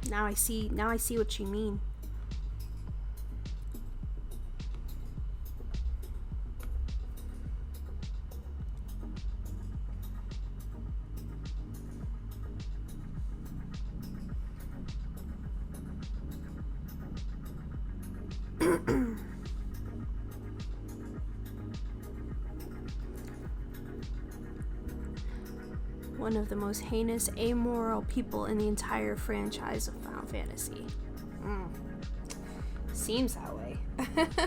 Now I see what you mean. One of the most heinous, amoral people in the entire franchise of Final Fantasy. Seems that way. And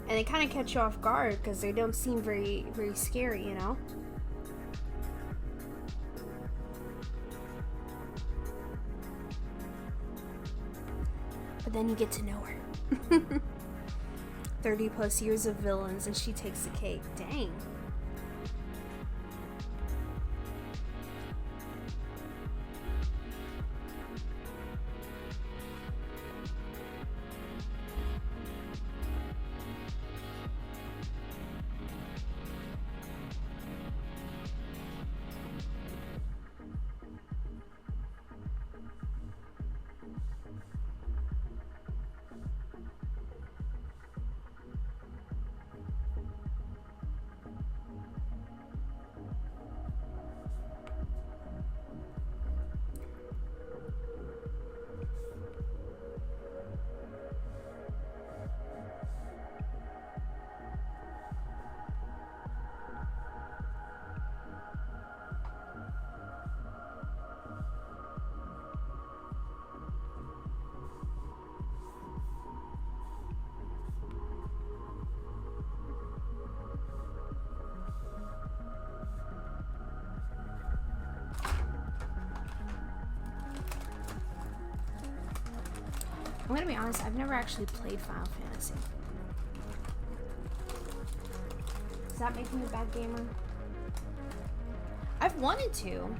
they kind of catch you off guard because they don't seem very, very scary, you know? But then you get to know her. 30 plus years of villains and she takes the cake. Dang. I'm gonna be honest, I've never actually played Final Fantasy. Does that make me a bad gamer? I've wanted to.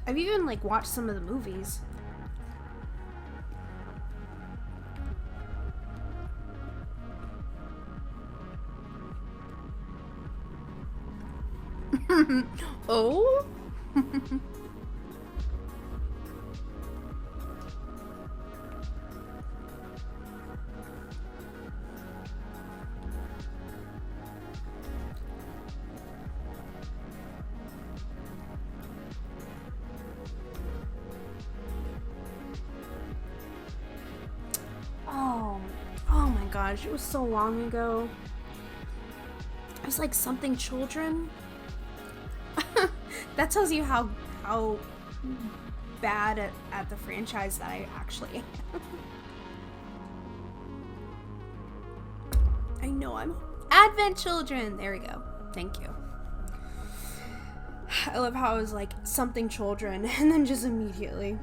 I've even like watched some of the movies. Oh? Oh my gosh, it was so long ago. It was like something children. That tells you how bad at the franchise that I actually am. I know I'm Advent Children. There we go. Thank you. I love how it was like something children and then just immediately.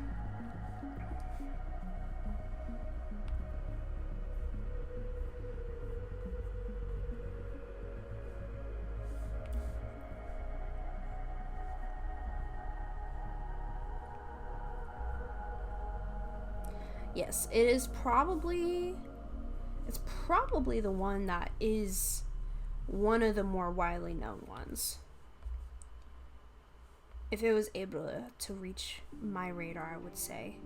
Yes, it's probably the one that is one of the more widely known ones. If it was able to reach my radar, I would say.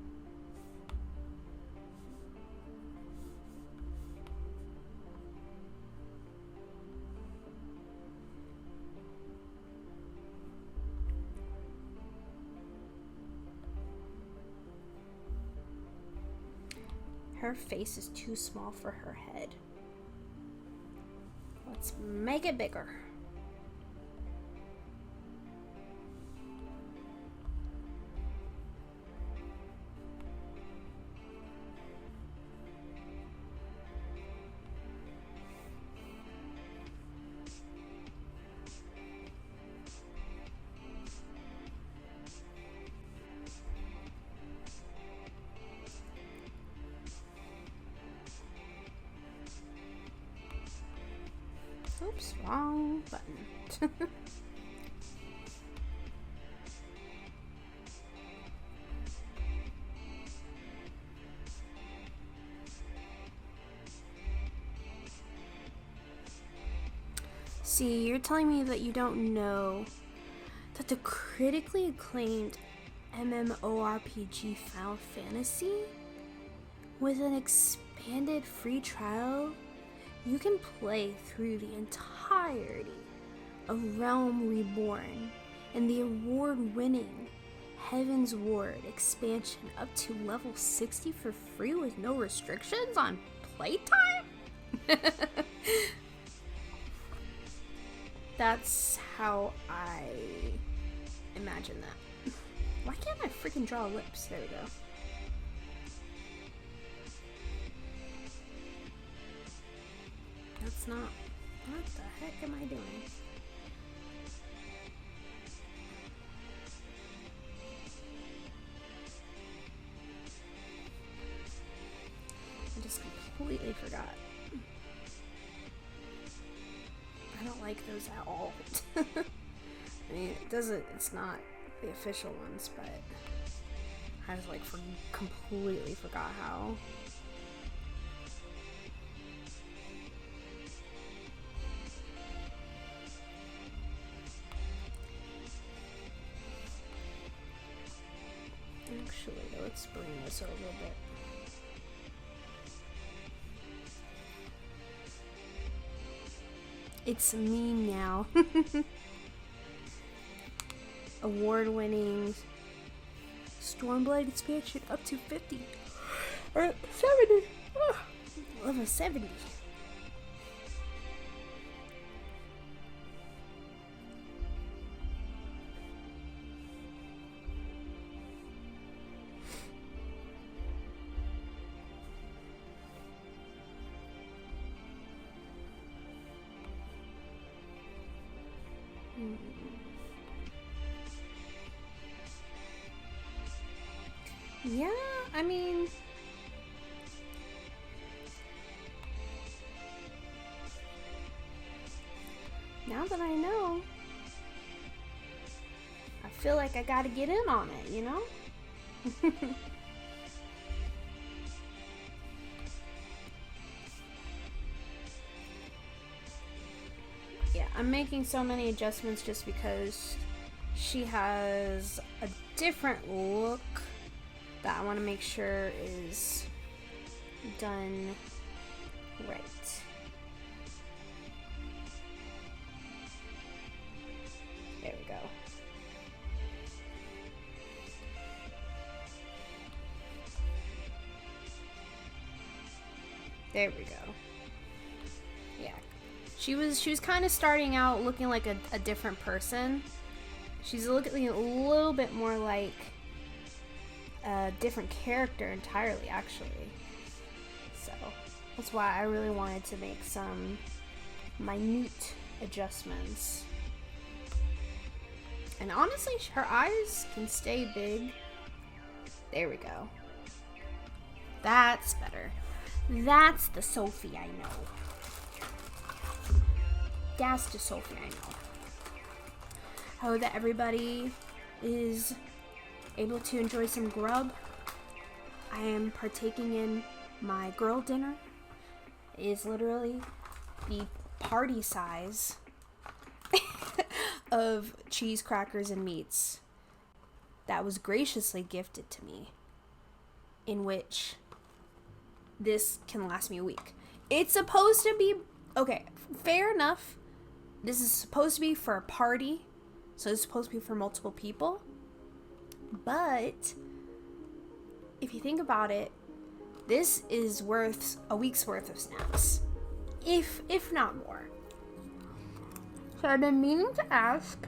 Her face is too small for her head. Let's make it bigger. Oops, wrong button. See, you're telling me that you don't know that the critically acclaimed MMORPG Final Fantasy. With an expanded free trial, you can play through the entirety of Realm Reborn and the award-winning Heaven's Ward expansion up to level 60 for free with no restrictions on playtime? That's how I imagine that. Why can't I freaking draw lips? There we go. That's not... What the heck am I doing? I just completely forgot. I don't like those at all. I mean, it's not the official ones, but I just like completely forgot how. Actually, let's bring this over a bit. It's a meme now. Award-winning Stormblade expansion up to 50 or 70. Oh, level 70. Yeah, I mean, now that I know, I feel like I gotta get in on it, you know? Yeah, I'm making so many adjustments just because she has a different look that I want to make sure is done right. There we go. There we go. Yeah. She was kind of starting out looking like a different person. She's looking a little bit more like a different character entirely, actually. So that's why I really wanted to make some minute adjustments. And honestly, her eyes can stay big. There we go. That's better. That's the Sophie I know. That's the Sophie I know. I hope that everybody is able to enjoy some grub. I am partaking in my girl dinner. It is literally the party size of cheese, crackers, and meats that was graciously gifted to me, in which this can last me a week. It's supposed to be, okay, fair enough. This is supposed to be for a party, so it's supposed to be for multiple people. But if you think about it, this is worth a week's worth of snacks, if not more. So I've been meaning to ask.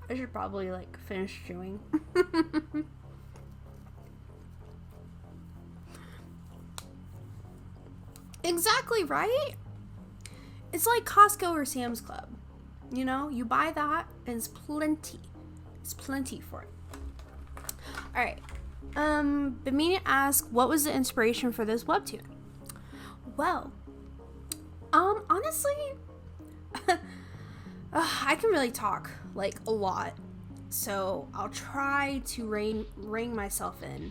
I should probably like finish chewing. Exactly, right? It's like Costco or Sam's Club. You know, you buy that and it's plenty. It's plenty for it. Alright. Been meaning to ask, what was the inspiration for this webtoon? Well, honestly, I can really talk, like, a lot. So I'll try to rein myself in.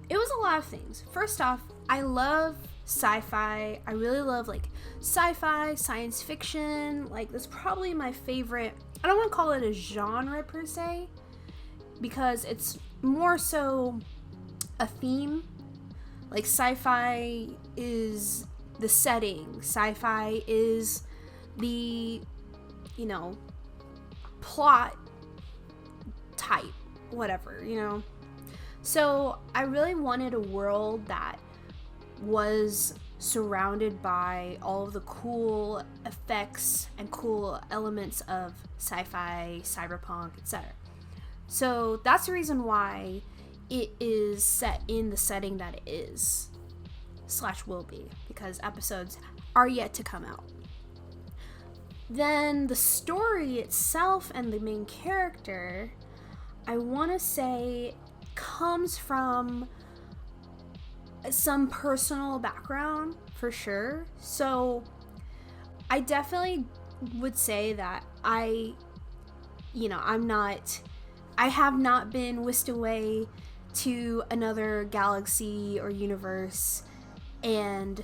It was a lot of things. First off, I love sci-fi. I really love like sci-fi, science fiction. Like that's probably my favorite. I don't want to call it a genre per se, because it's more so a theme. Like sci-fi is the setting, sci-fi is the, you know, plot type, whatever, you know. So I really wanted a world that was surrounded by all of the cool effects and cool elements of sci-fi, cyberpunk, etc. So that's the reason why it is set in the setting that it is / will be, because episodes are yet to come out. Then the story itself and the main character, I want to say, comes from some personal background for sure. So I definitely would say that I have not been whisked away to another galaxy or universe and,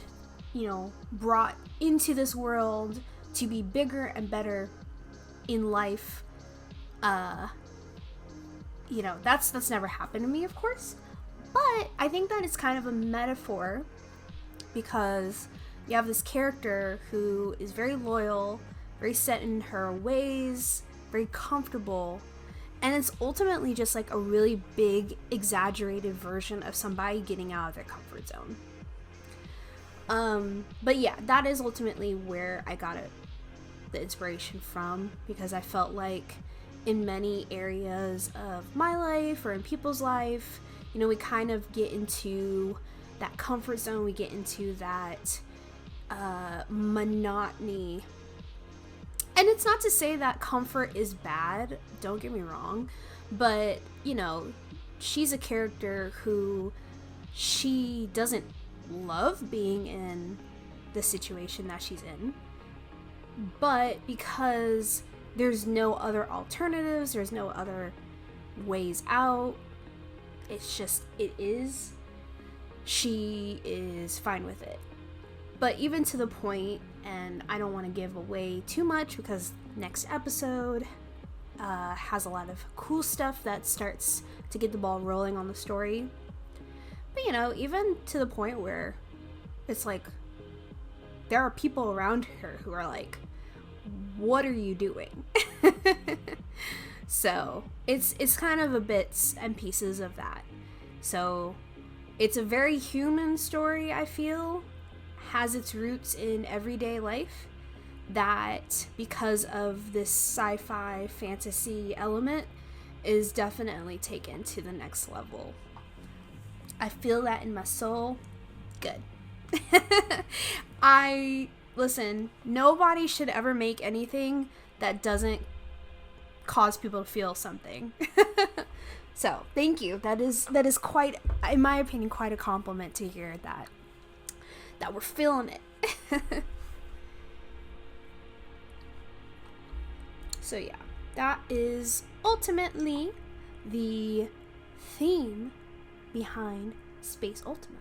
you know, brought into this world to be bigger and better in life. You know, that's never happened to me, of course. But I think that it's kind of a metaphor, because you have this character who is very loyal, very set in her ways, very comfortable, and it's ultimately just like a really big, exaggerated version of somebody getting out of their comfort zone. But yeah, that is ultimately where I got the inspiration from, because I felt like in many areas of my life or in people's life, you know, we kind of get into that comfort zone, we get into that monotony. And it's not to say that comfort is bad, don't get me wrong, but, you know, she's a character who she doesn't love being in the situation that she's in, but because there's no other alternatives, there's no other ways out, it's just, she is fine with it. But even to the point, and I don't want to give away too much because next episode has a lot of cool stuff that starts to get the ball rolling on the story. But, you know, even to the point where it's like there are people around her who are like, what are you doing? So it's kind of a bits and pieces of that. So it's a very human story, I feel, has its roots in everyday life, that because of this sci-fi fantasy element is definitely taken to the next level. I feel that in my soul. Good. Listen, nobody should ever make anything that doesn't cause people to feel something. So, thank you. That is quite, in my opinion, quite a compliment to hear that we're feeling it. So yeah, that is ultimately the theme behind Space Ultima.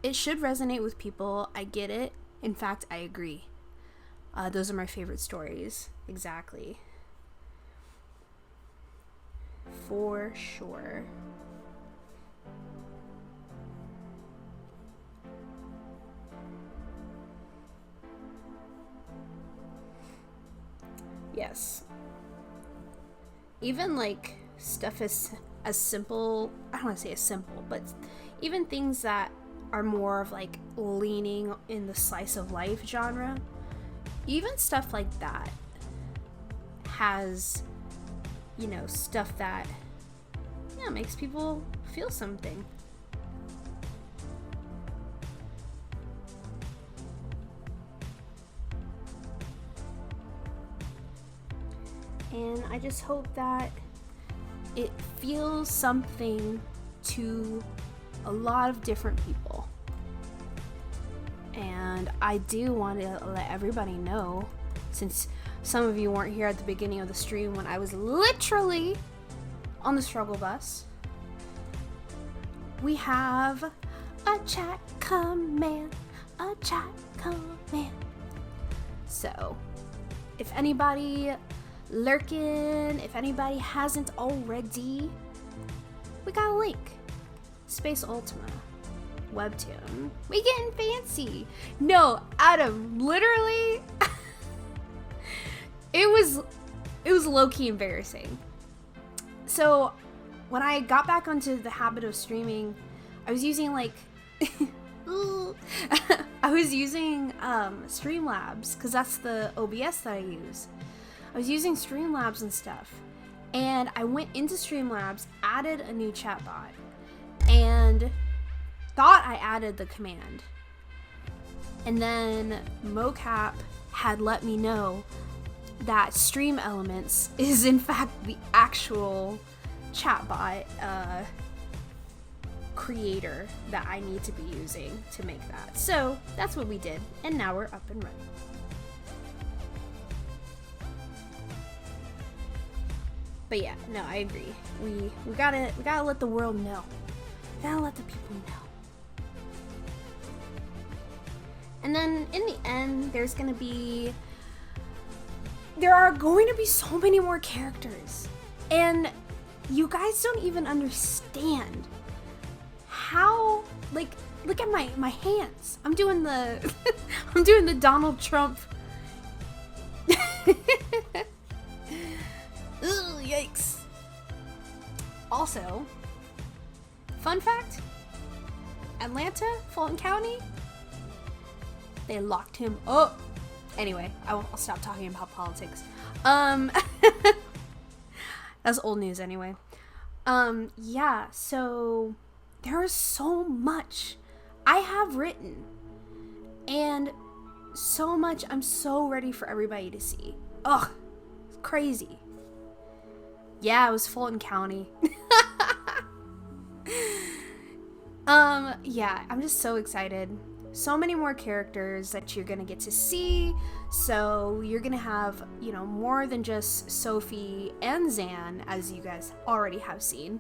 It should resonate with people. I get it. In fact, I agree. Those are my favorite stories. Exactly. For sure. Yes. Even like stuff as simple, I don't want to say as simple, but even things that are more of like leaning in the slice of life genre, even stuff like that has, you know, stuff that, yeah, makes people feel something. And I just hope that it feels something to a lot of different people. And I do want to let everybody know, since some of you weren't here at the beginning of the stream when I was literally on the struggle bus, we have a chat command, a chat command. So, if anybody lurking, if anybody hasn't already, we got a link. Space Ultima. WEBTOON. We getting fancy. No, Adam, literally, it was low-key embarrassing. So, when I got back onto the habit of streaming, I was using like, I was using Streamlabs, because that's the OBS that I use. I was using Streamlabs and stuff, and I went into Streamlabs, added a new chatbot, and thought I added the command. And then mocap had let me know that Stream Elements is in fact the actual chatbot creator that I need to be using to make that. So that's what we did, and now we're up and running. But yeah, no, I agree. We gotta let the world know. We gotta let the people know. And then in the end, there are going to be so many more characters, and you guys don't even understand how, like, look at my hands. I'm doing the I'm doing the Donald Trump. Ugh, yikes. Also, fun fact, Atlanta, Fulton County, they locked him up. Anyway, I'll stop talking about politics. That's old news anyway. Yeah, so there is so much I have written, and so much I'm so ready for everybody to see. Ugh, it's crazy. Yeah, it was Fulton County. Yeah, I'm just so excited. So many more characters that you're gonna get to see. So you're gonna have, you know, more than just Sophie and Zan, as you guys already have seen.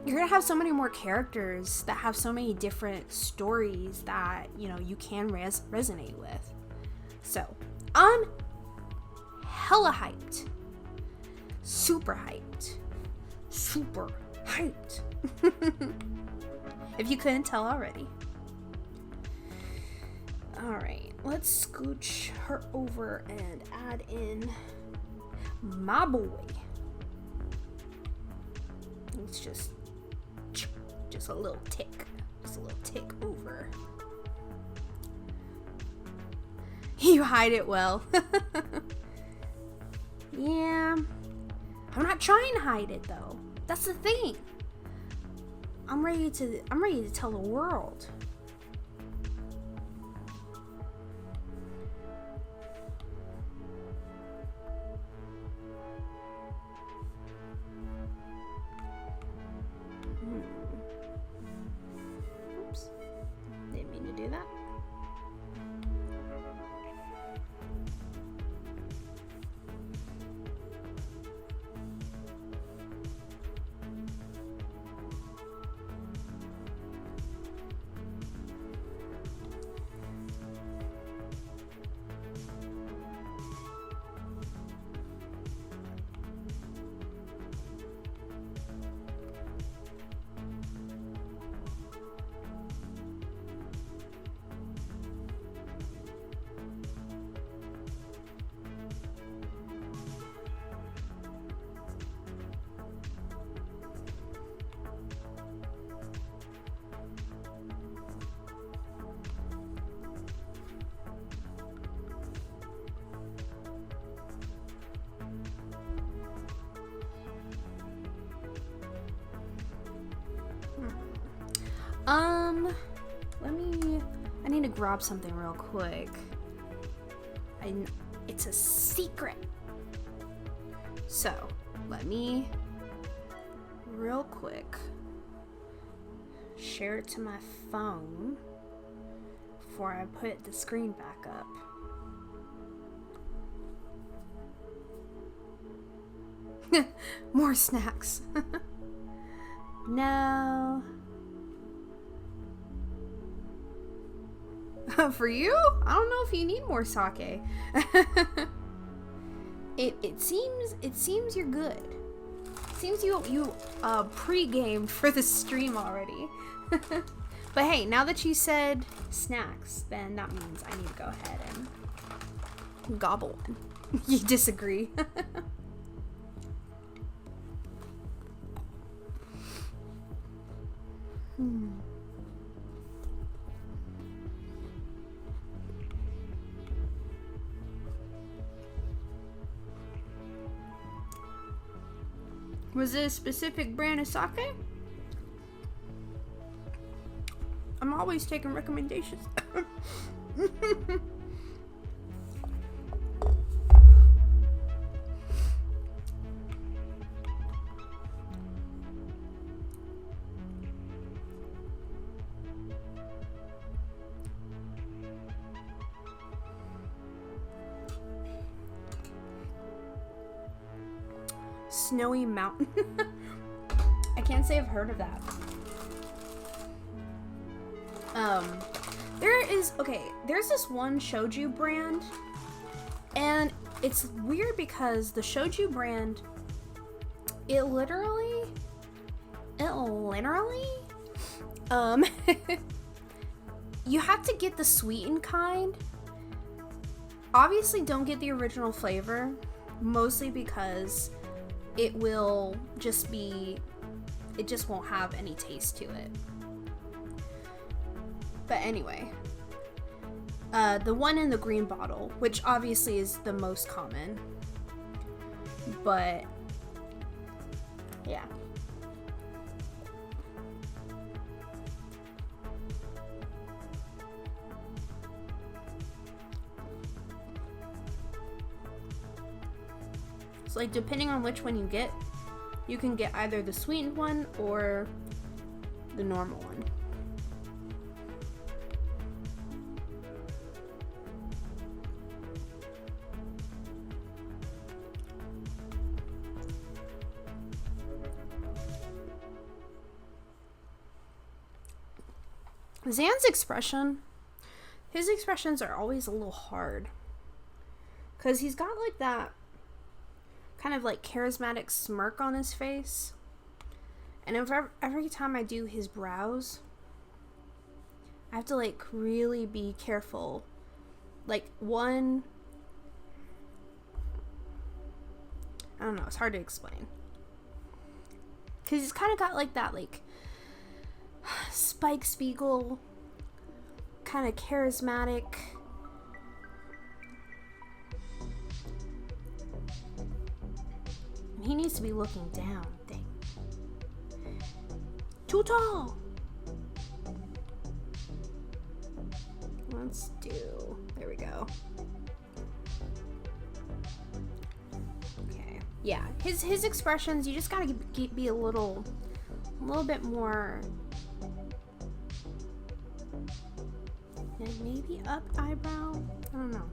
You're gonna have so many more characters that have so many different stories that, you know, you can resonate with. So, I'm hella hyped. Super hyped. Super hyped. If you couldn't tell already. Alright, let's scooch her over and add in my boy. It's just a little tick. Just a little tick over. You hide it well. Yeah. I'm not trying to hide it though. That's the thing. I'm ready to tell the world. Oops. Didn't mean to do that. I need to grab something real quick. It's a secret. So, let me real quick share it to my phone before I put the screen back up. More snacks. No. For you? I don't know if you need more sake. It seems you're good. Seems you pre-gamed for the stream already. But hey, now that you said snacks, then that means I need to go ahead and gobble one. You disagree? Was it a specific brand of sake? I'm always taking recommendations. Snowy Mountain. I can't say I've heard of that. There's this one shoju brand, and it's weird because the shoju brand, it literally, you have to get the sweetened kind. Obviously don't get the original flavor, mostly because it will just be, it just won't have any taste to it. But anyway, the one in the green bottle, which obviously is the most common, but yeah. So like depending on which one you get, you can get either the sweetened one or the normal one. Zan's expression, his expressions are always a little hard. Because he's got like that kind of like charismatic smirk on his face. And every time I do his brows, I have to like really be careful. Like one, I don't know, it's hard to explain. Because he's kind of got like that like Spike Spiegel kind of charismatic. He needs to be looking down thing. Too tall. Let's do, there we go. Okay. Yeah, his expressions, you just gotta be a little bit more. And maybe up eyebrow? I don't know.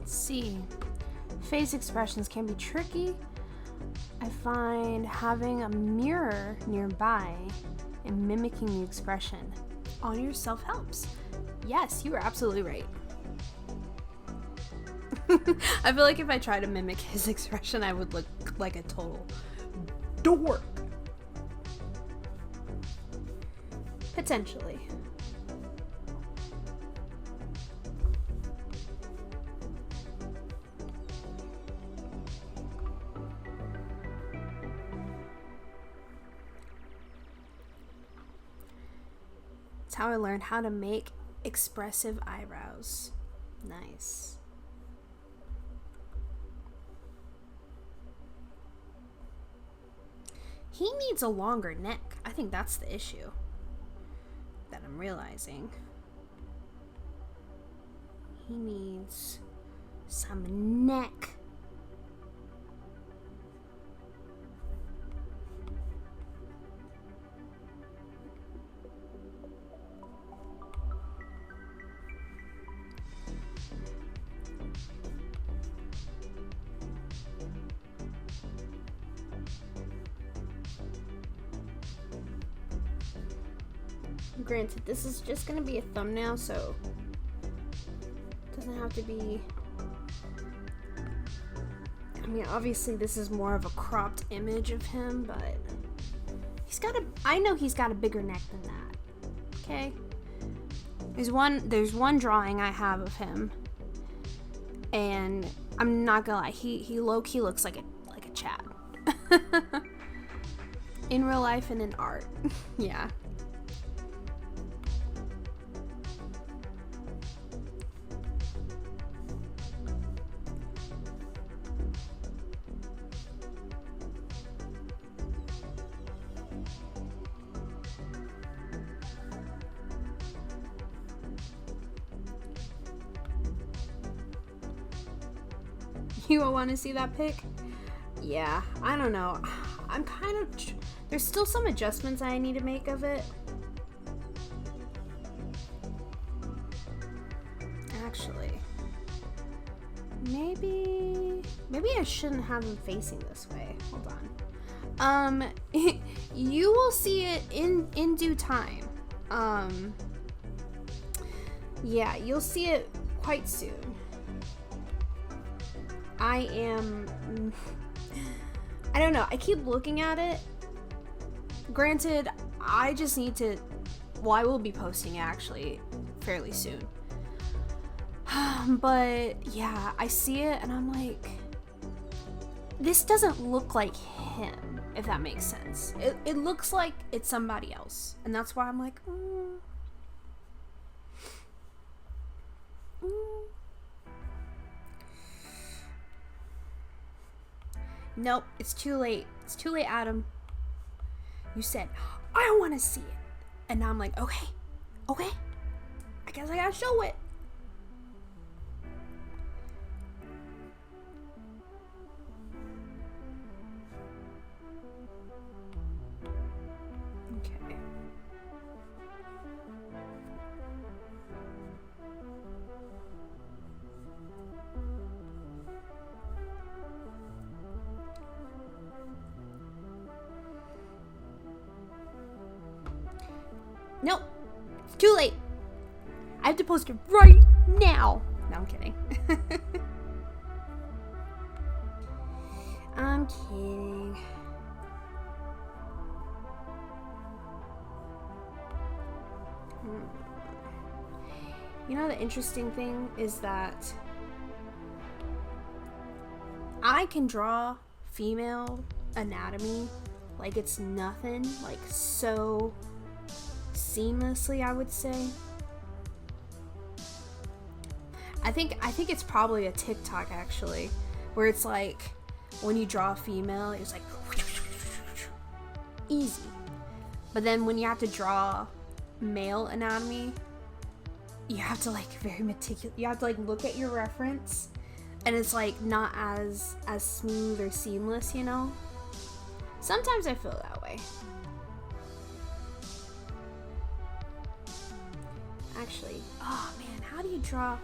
See, face expressions can be tricky. I find having a mirror nearby and mimicking the expression on yourself helps. Yes, you are absolutely right. I feel like if I tried to mimic his expression, I would look like a total door. Potentially. It's how I learned how to make expressive eyebrows. Nice. He needs a longer neck. I think that's the issue that I'm realizing. He needs some neck. Granted, this is just gonna be a thumbnail, so it doesn't have to be. I mean, obviously, this is more of a cropped image of him, but he's got a. I know he's got a bigger neck than that. Okay. There's one drawing I have of him, and I'm not gonna lie, he low-key looks like a Chad. In real life and in art. Yeah. You all want to see that pic? Yeah, I don't know. I'm kind of... There's still some adjustments I need to make of it. Actually, maybe I shouldn't have him facing this way. Hold on. You will see it in due time. Yeah, you'll see it quite soon. I don't know. I keep looking at it. Granted, I just need to... Well, I will be posting it actually fairly soon. But yeah, I see it and I'm like, this doesn't look like him, if that makes sense. It looks like it's somebody else. And that's why I'm like, Nope, it's too late. It's too late, Adam. You said, I want to see it. And now I'm like, okay. I guess I gotta show it. Okay. Nope, it's too late. I have to post it right now. No, I'm kidding. I'm kidding. You know, the interesting thing is that I can draw female anatomy like it's nothing, like so seamlessly, I would say. I think it's probably a TikTok actually, where it's like when you draw a female, it's like easy. But then when you have to draw male anatomy, you have to like very meticulous. You have to like look at your reference, and it's like not as smooth or seamless, you know? Sometimes I feel that way. Actually, oh man, how do you draw?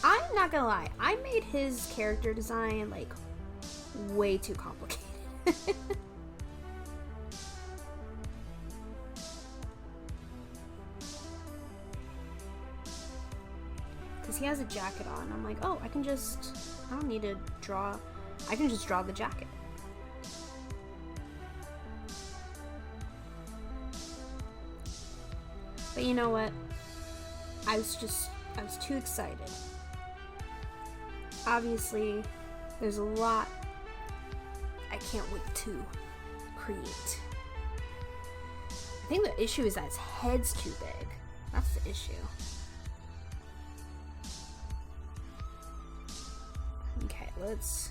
I'm not gonna lie, I made his character design like way too complicated. Because he has a jacket on. I'm like, oh, I don't need to draw, I can just draw the jacket. But you know what? I was too excited. Obviously, there's a lot I can't wait to create. I think the issue is that its head's too big. That's the issue. Okay, let's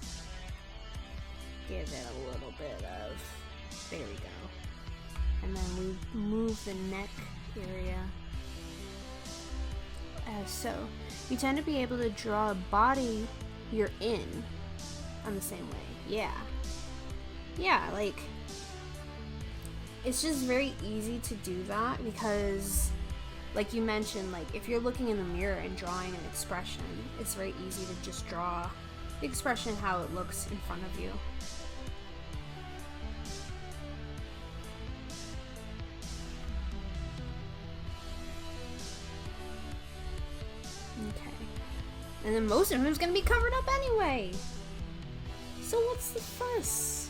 give it a little bit of, there we go. And then we move the neck area. So, you tend to be able to draw a body you're in on the same way. Yeah. Yeah, like, it's just very easy to do that because, like you mentioned, like, if you're looking in the mirror and drawing an expression, it's very easy to just draw the expression how it looks in front of you. Okay. And then most of them is going to be covered up anyway. So what's the fuss?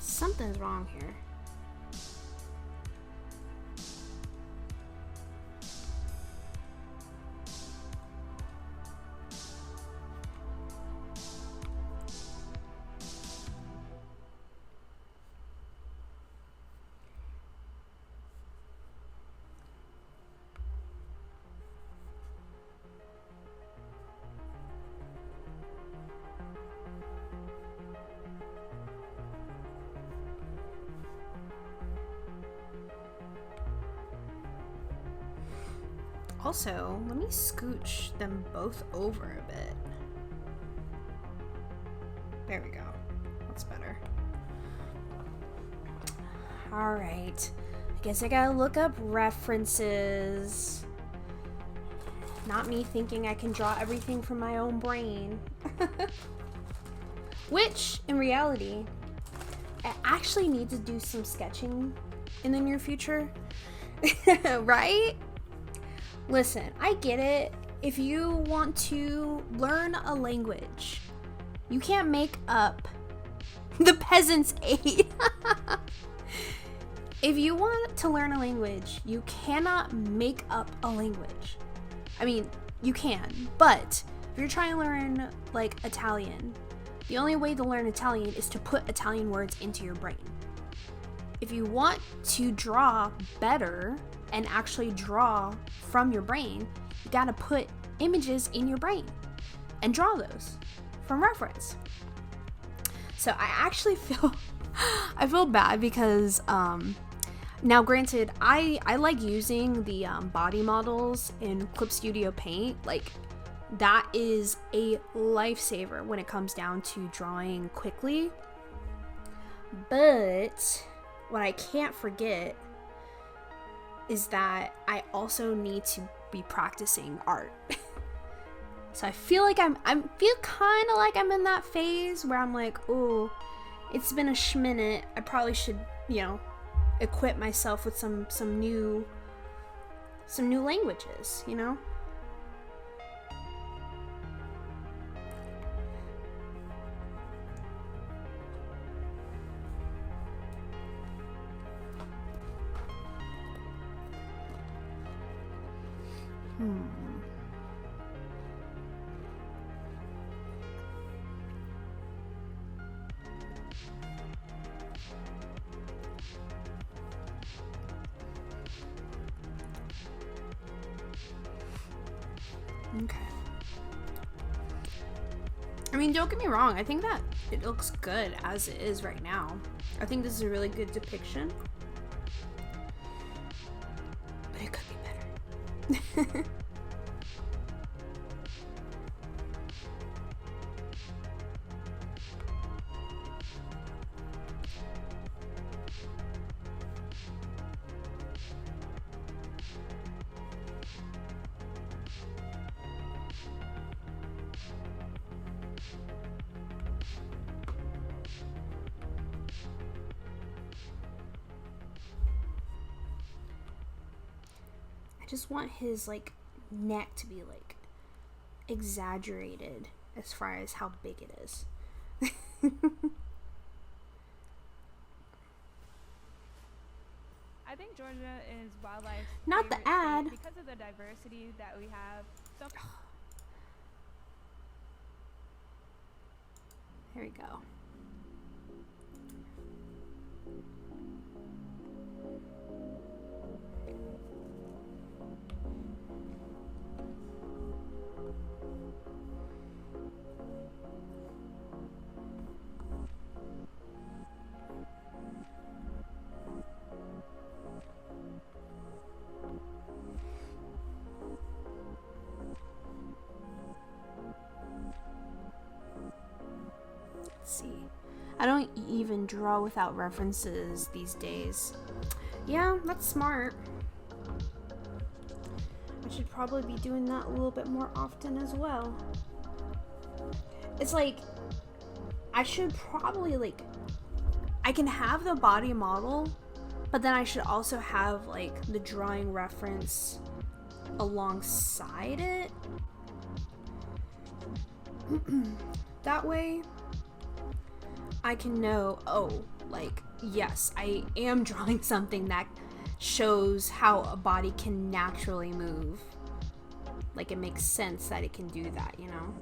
Something's wrong here. Also, let me scooch them both over a bit. There we go. That's better. Alright. I guess I gotta look up references. Not me thinking I can draw everything from my own brain. Which, in reality, I actually need to do some sketching in the near future. Right? Listen, I get it. If you want to learn a language, you can't make up the peasant's aid. If you want to learn a language, you cannot make up a language. I mean, you can, but if you're trying to learn, like, Italian, the only way to learn Italian is to put Italian words into your brain. If you want to draw better and actually draw from your brain, you gotta put images in your brain and draw those from reference. So I actually feel bad because now granted I like using the body models in Clip Studio Paint. Like, that is a lifesaver when it comes down to drawing quickly. But what I can't forget is that I also need to be practicing art. So I feel like I feel kind of like I'm in that phase where I'm like, oh, it's been a schminute. I probably should, you know, equip myself with some new languages, you know? Okay. I mean, don't get me wrong. I think that it looks good as it is right now. I think this is a really good depiction. But it could be better. I just want his like neck to be like exaggerated as far as how big it is. I think Georgia is wildlife. Not the ad. Because of the diversity that we have. So Here we go. See, I don't even draw without references these days. Yeah, that's smart. I should probably be doing that a little bit more often as well. It's like, I should probably like, I can have the body model, but then I should also have like the drawing reference alongside it. That way I can know, oh, like, yes, I am drawing something that shows how a body can naturally move. Like, it makes sense that it can do that, you know?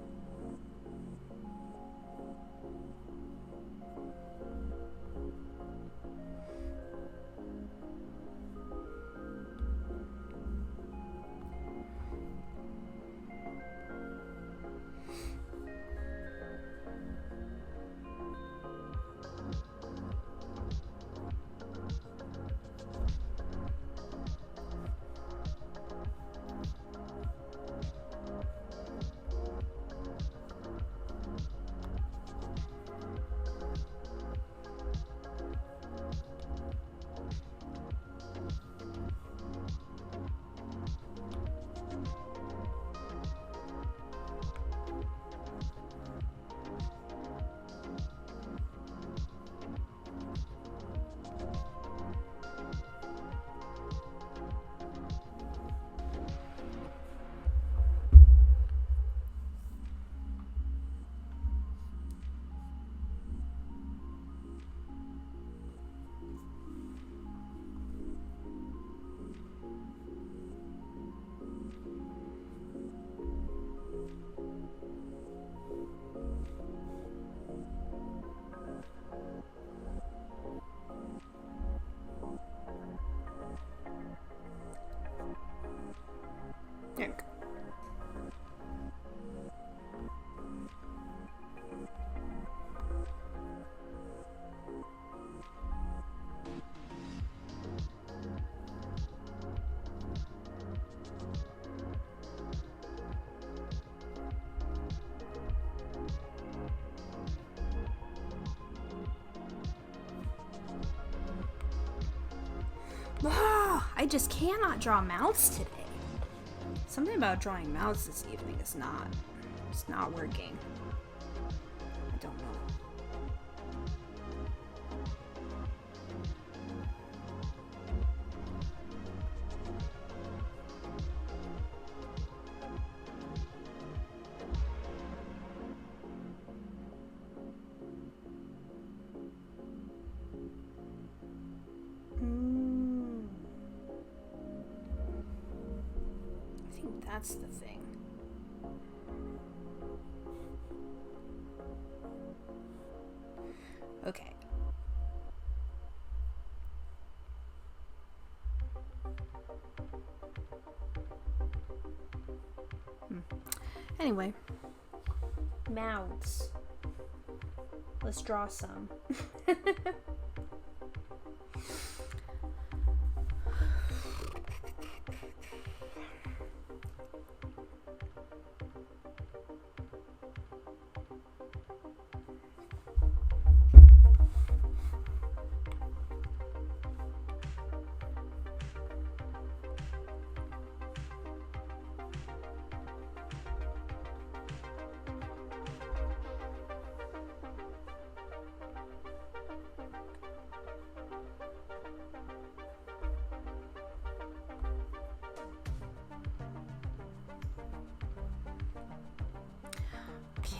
There we go. I just cannot draw mouths today. Something about drawing mouths this evening is not working. I don't know. That's the thing. Okay. Anyway. Mouths. Let's draw some.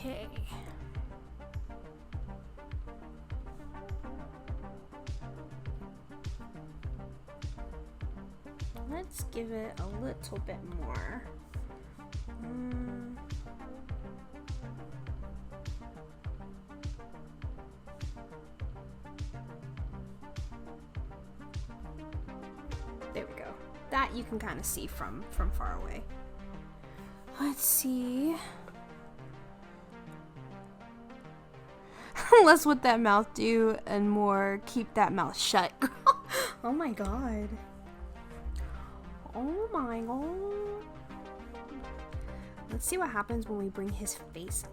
Okay. Let's give it a little bit more. There we go. That you can kind of see from far away. Let's see. Less what that mouth do and more keep that mouth shut. Oh my god. Oh my god. Let's see what happens when we bring his face.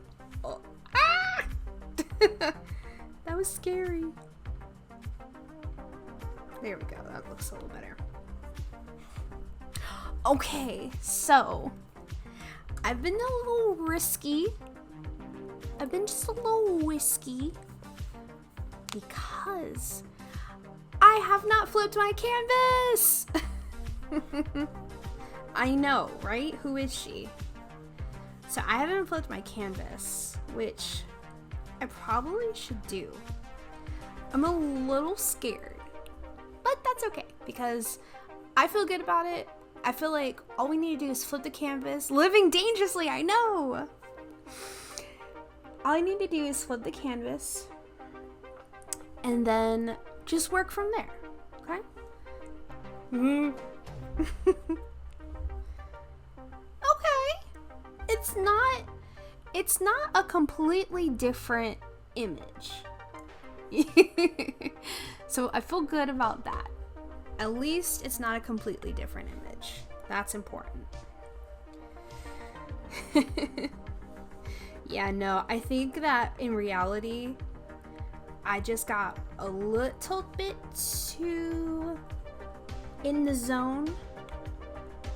Oh. Ah! That was scary. There we go. That looks a little better. Okay, so I've been a little risky. I've been just a little whiskey because I have not flipped my canvas. I know, right? Who is she? So I haven't flipped my canvas, which I probably should do. I'm a little scared, but that's okay because I feel good about it. I feel like all we need to do is flip the canvas. Living dangerously, I know. All I need to do is flip the canvas and then just work from there, okay? Okay. It's not a completely different image. So I feel good about that. At least it's not a completely different image. That's important. Yeah, no, I think that in reality, I just got a little bit too in the zone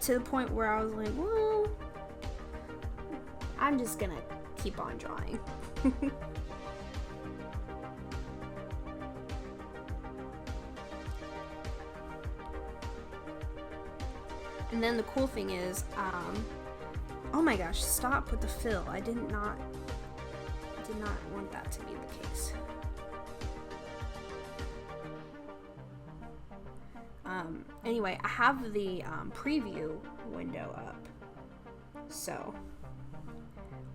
to the point where I was like, well, I'm just gonna keep on drawing. And then the cool thing is, oh my gosh, stop with the fill. I did not want that to be the case. Anyway, I have the preview window up, so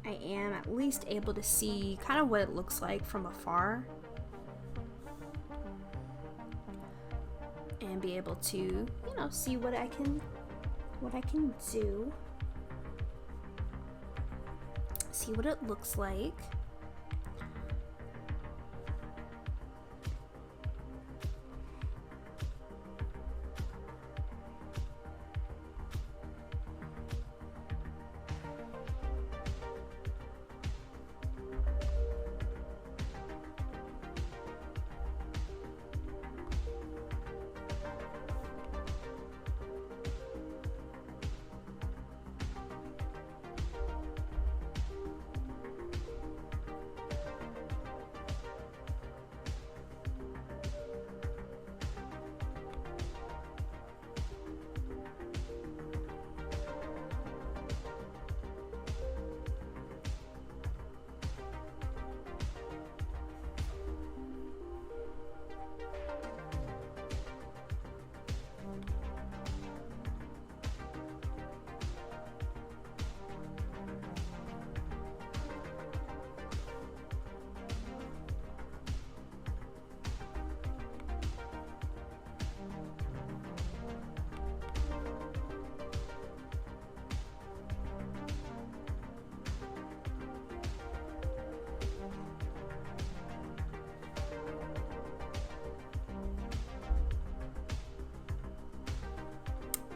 I am at least able to see kind of what it looks like from afar and be able to, you know, see what I can do. See what it looks like.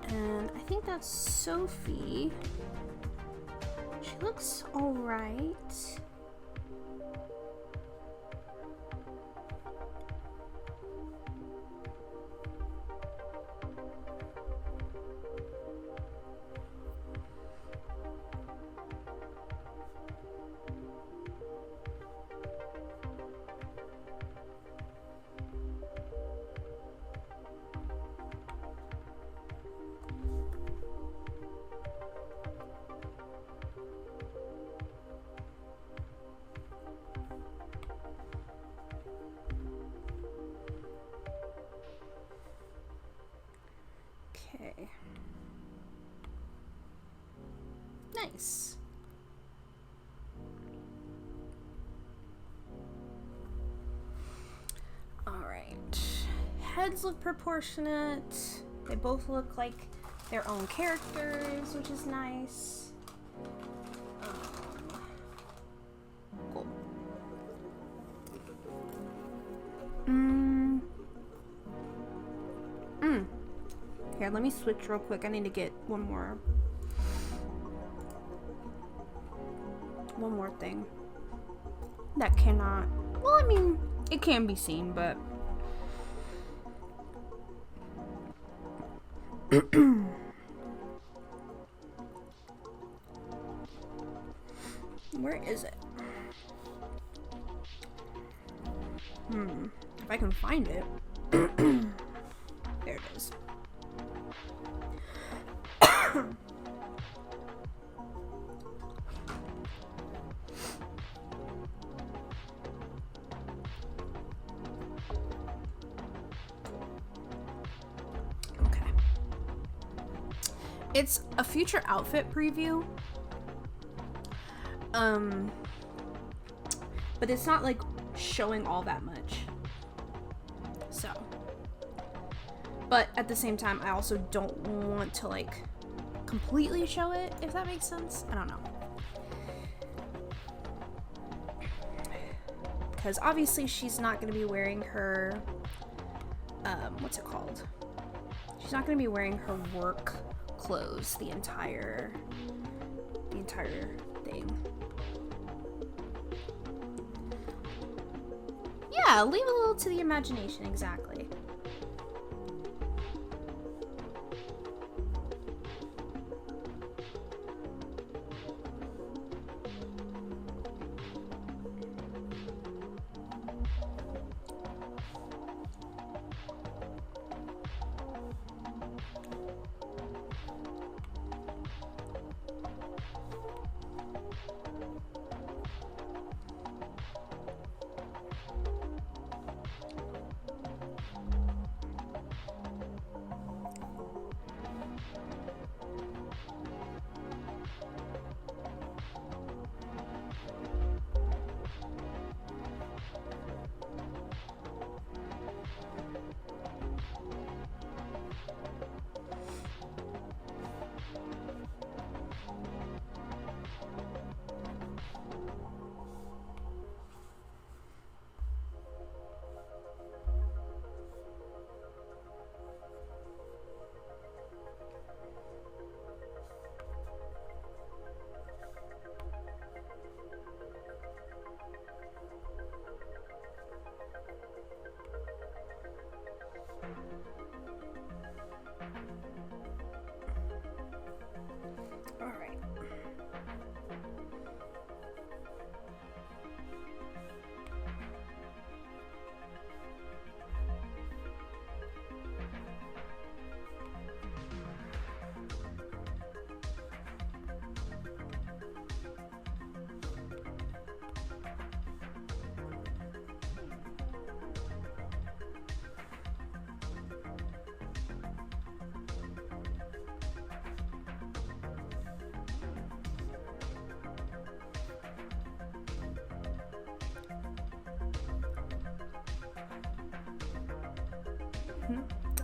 And I think that's Sophie. She looks all right. Nice. Alright. Heads look proportionate. They both look like their own characters, which is nice. Cool. Here, let me switch real quick. I need to get one more thing that cannot, well, I mean, it can be seen, but where is it? If I can find it. There it is. Okay. It's a future outfit preview. But it's not like showing all that much. So. But at the same time, I also don't want to like completely show it, if that makes sense. I don't know. Because obviously she's not going to be wearing her, what's it called? She's not going to be wearing her work clothes the entire thing. Yeah, leave a little to the imagination, exactly.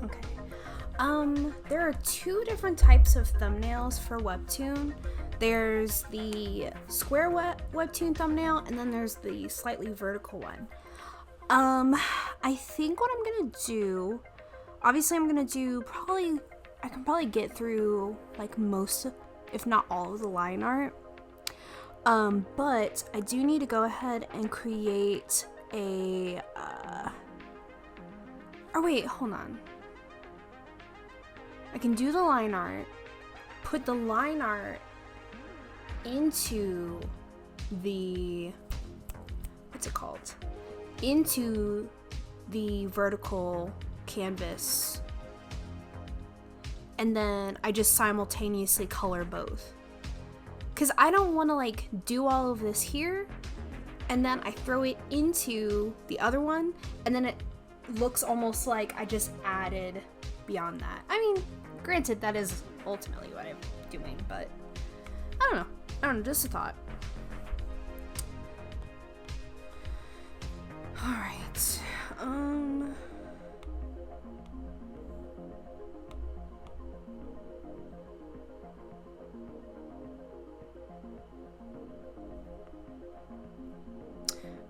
Okay. There are two different types of thumbnails for WEBTOON. There's the square WEBTOON thumbnail, and then there's the slightly vertical one. I think what I'm gonna do, obviously I'm gonna do I can probably get through like most, if not all of the line art. But I do need to go ahead and create a, oh wait, hold on. I can do the line art, put the line art into the, what's it called? Into the vertical canvas. And then I just simultaneously color both. Because I don't want to like do all of this here and then I throw it into the other one and then it looks almost like I just added beyond that. I mean, granted, that is ultimately what I'm doing, but I don't know, just a thought. Alright.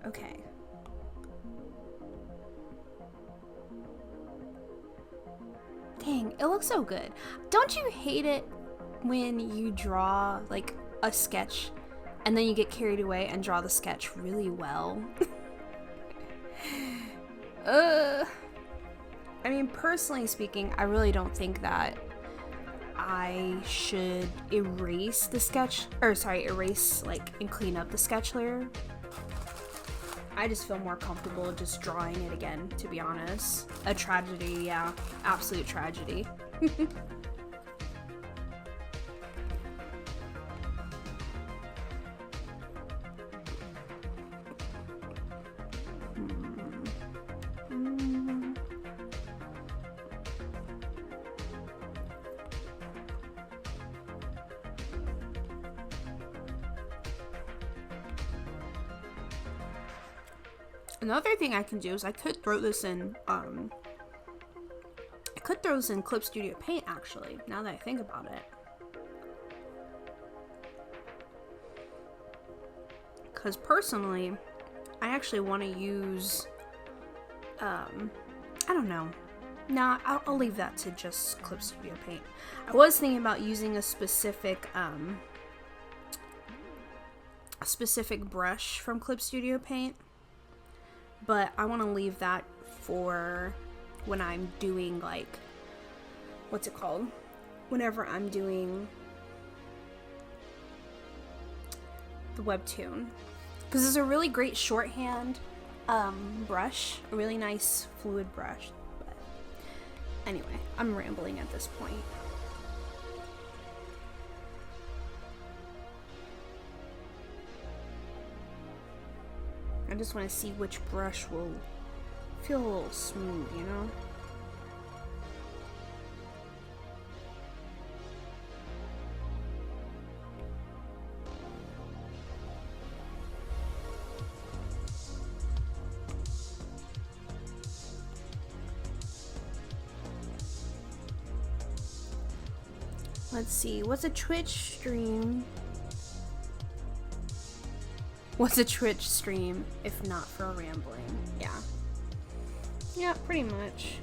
Okay. Dang, it looks so good. Don't you hate it when you draw like a sketch and then you get carried away and draw the sketch really well? I mean, personally speaking, I really don't think that I should erase the sketch, or sorry, erase like and clean up the sketch layer. I just feel more comfortable just drawing it again, to be honest. A tragedy, yeah. Absolute tragedy. Another thing I can do is I could throw this in Clip Studio Paint, actually, now that I think about it. Because personally, I actually want to use, I don't know. Nah, I'll leave that to just Clip Studio Paint. I was thinking about using a specific brush from Clip Studio Paint, but I want to leave that for when I'm doing, like, what's it called? Whenever I'm doing the WEBTOON. Because it's a really great shorthand brush. A really nice fluid brush. But anyway, I'm rambling at this point. I just want to see which brush will feel a little smooth, you know? Let's see, what's a Twitch stream? What's a Twitch stream if not for a rambling? Yeah. Yeah, pretty much.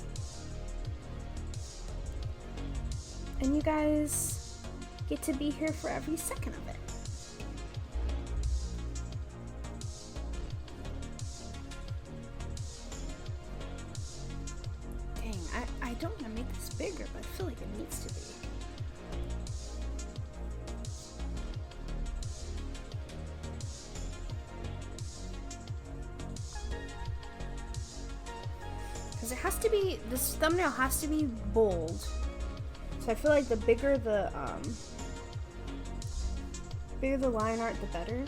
And you guys get to be here for every second of it. Dang, I don't want to make this bigger, but I feel like it needs to be. It has to be, this thumbnail has to be bold. So I feel like the bigger the line art, the better.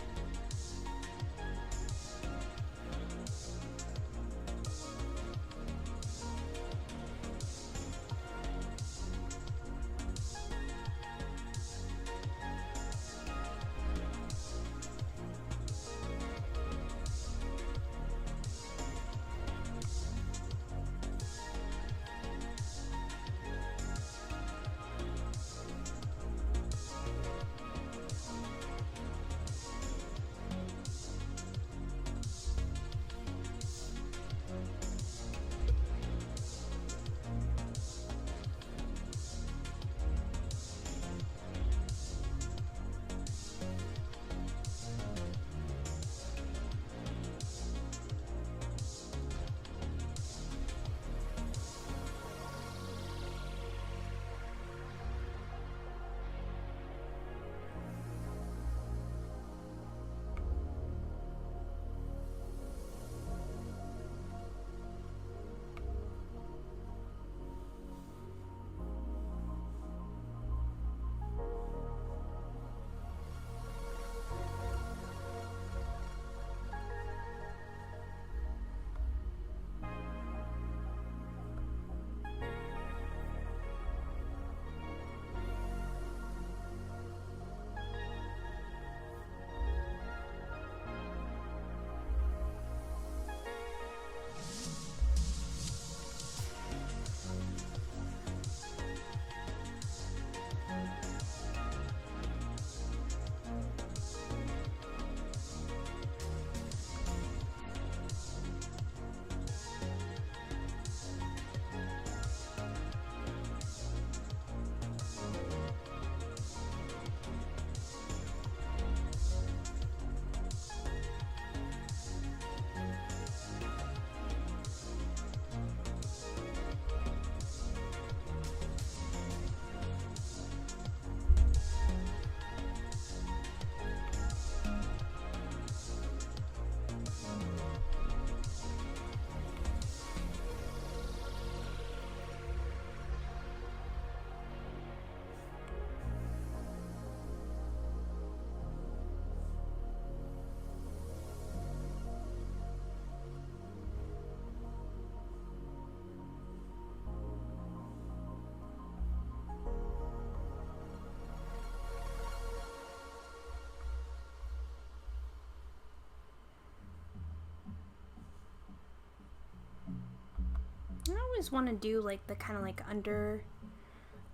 always want to do like the kind of like under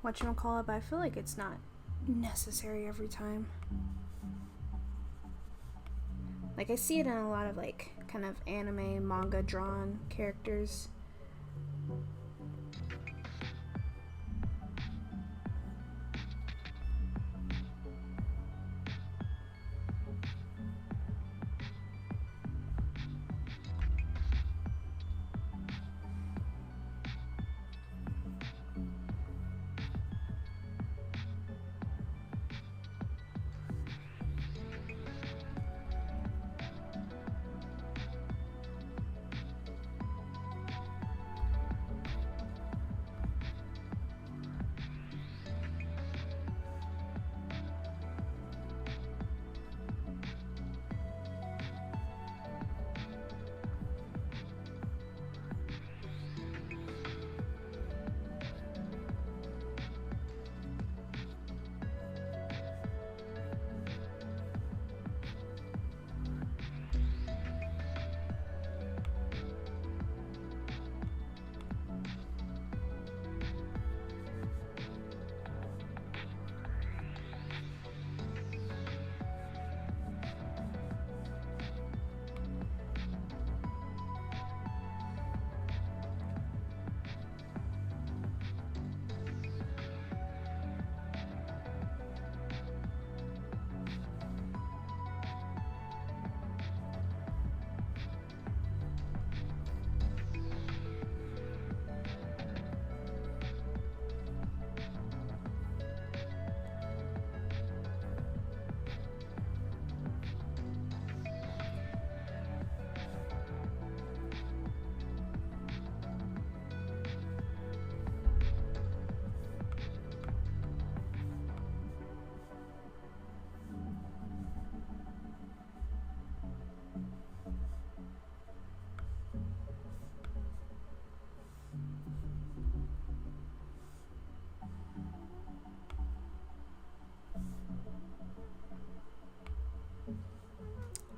whatchamacallit, but I feel like it's not necessary every time. Like, I see it in a lot of like kind of anime, manga drawn characters.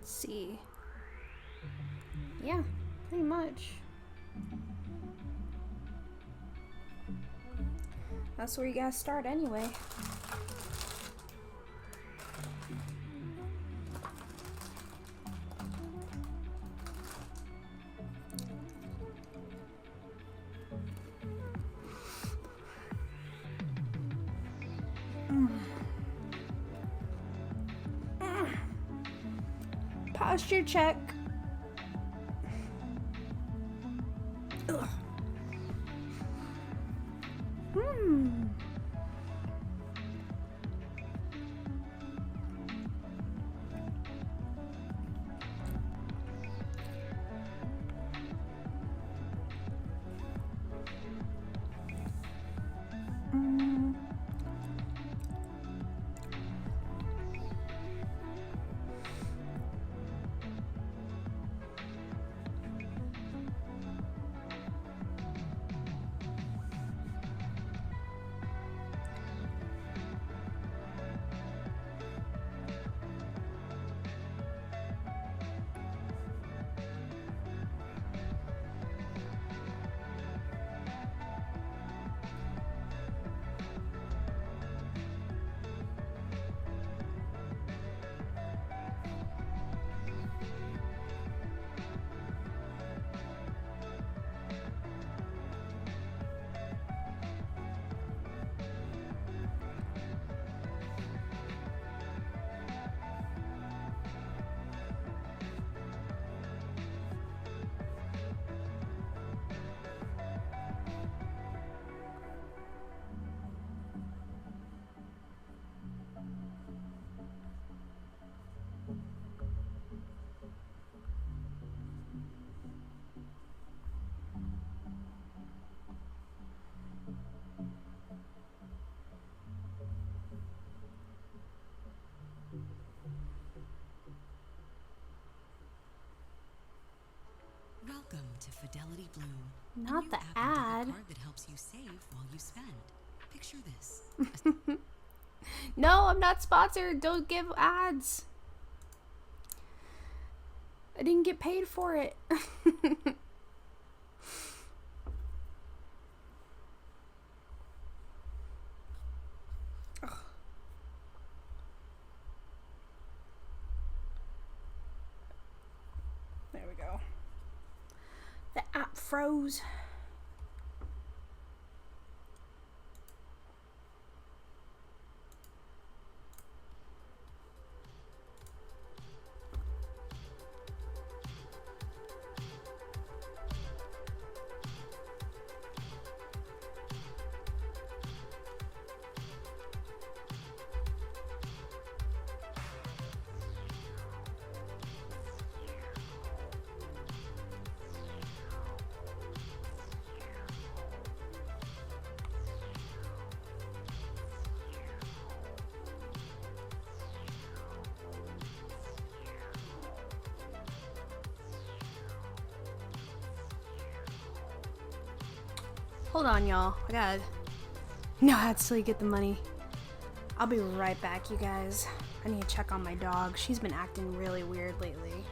See. Yeah, pretty much. That's where you gotta start anyway. Posture check. Ugh. Welcome to Fidelity Bloom. Not a new the app and ad. debit card that helps you save while you spend. Picture this. No, I'm not sponsored. Don't give ads. I didn't get paid for it. froze. Hold on, y'all. I gotta know how to get the money. I'll be right back, you guys. I need to check on my dog. She's been acting really weird lately.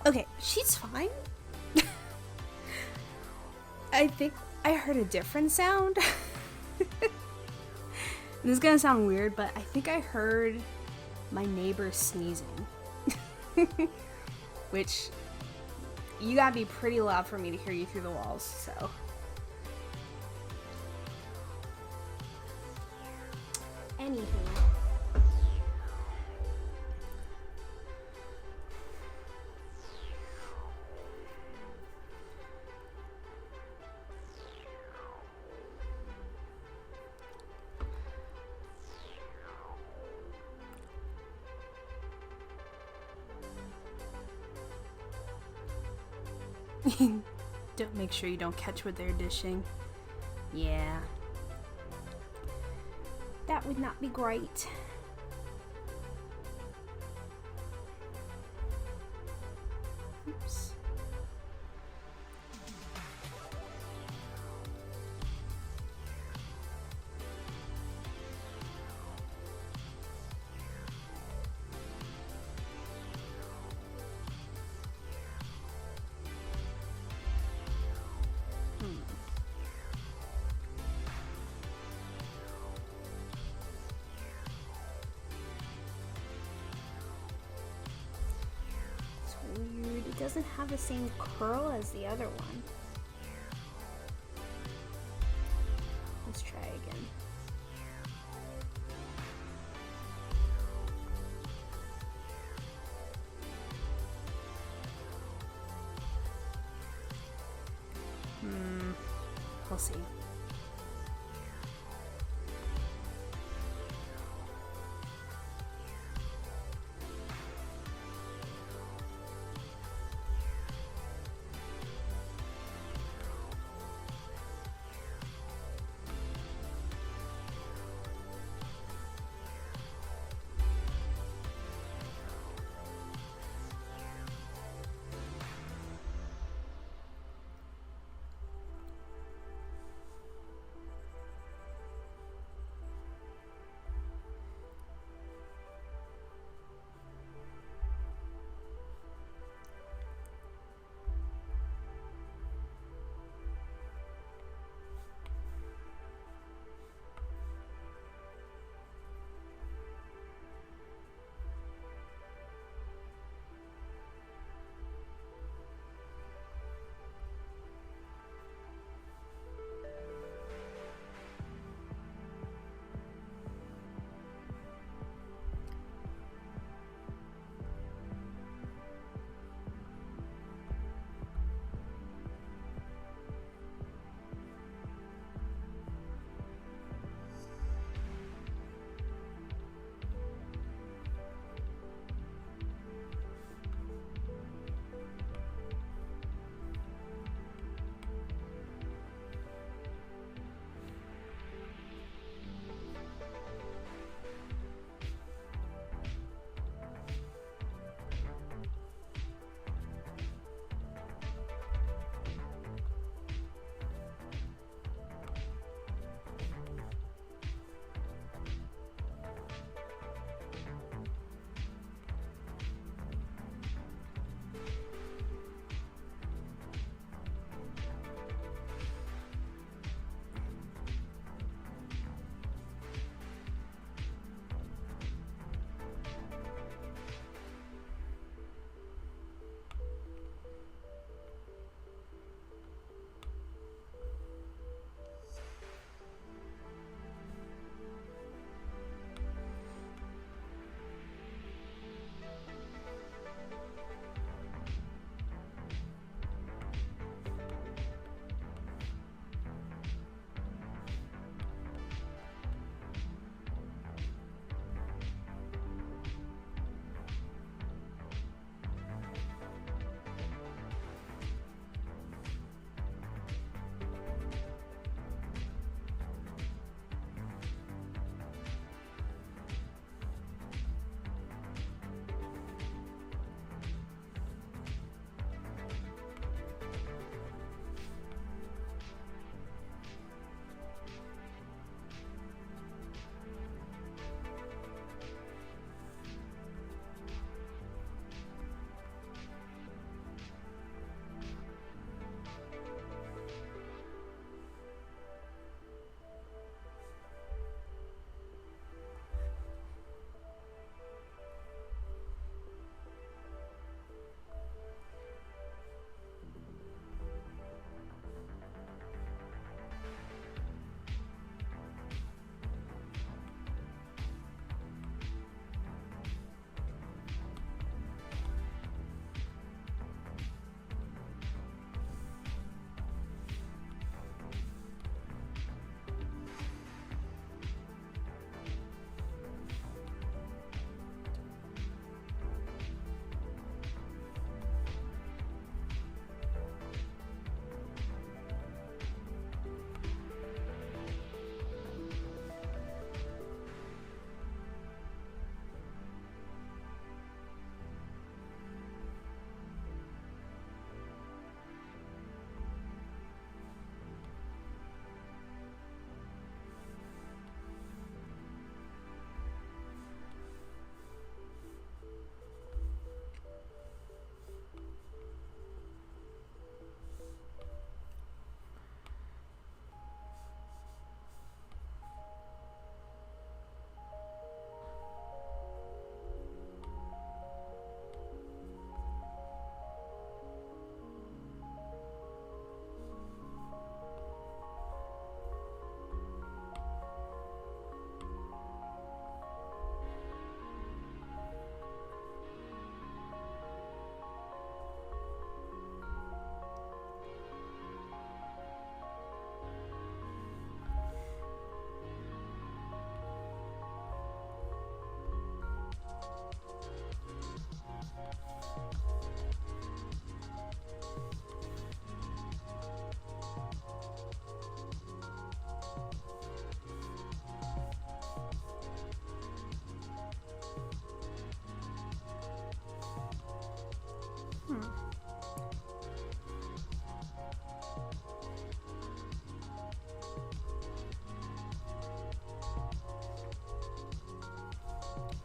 Okay, she's fine. I think I heard a different sound. This is gonna sound weird, but I think I heard my neighbor sneezing. Which, you gotta be pretty loud for me to hear you through the walls, so. Anywho. Don't make sure you don't catch what they're dishing. Yeah. That would not be great. Oops. Weird. It doesn't have the same curl as the other one. Let's try again. We'll see.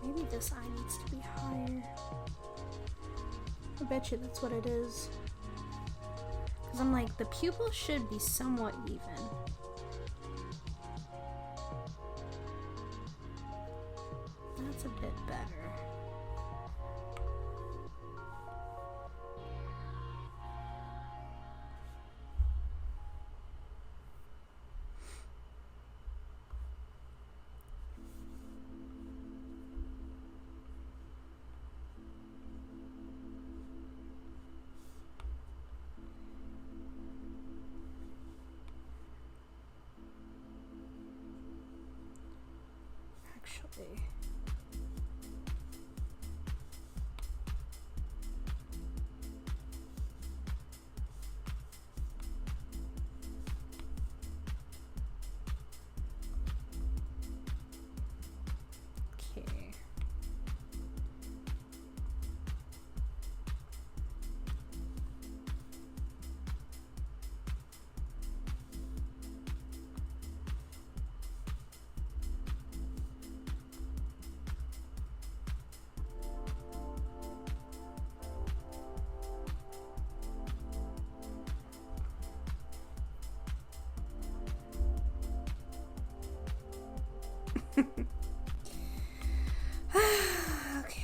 Maybe this eye needs to be higher. I bet you that's what it is. Because I'm like, the pupil should be somewhat even. That's a bit better. Actually, okay. Okay.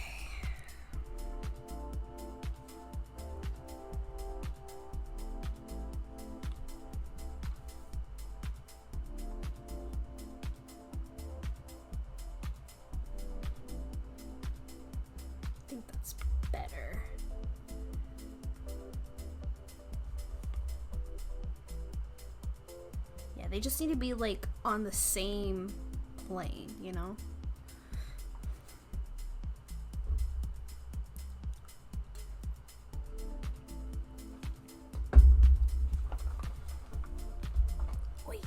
I think that's better. Yeah, they just need to be like on the same plane, you know? Wait.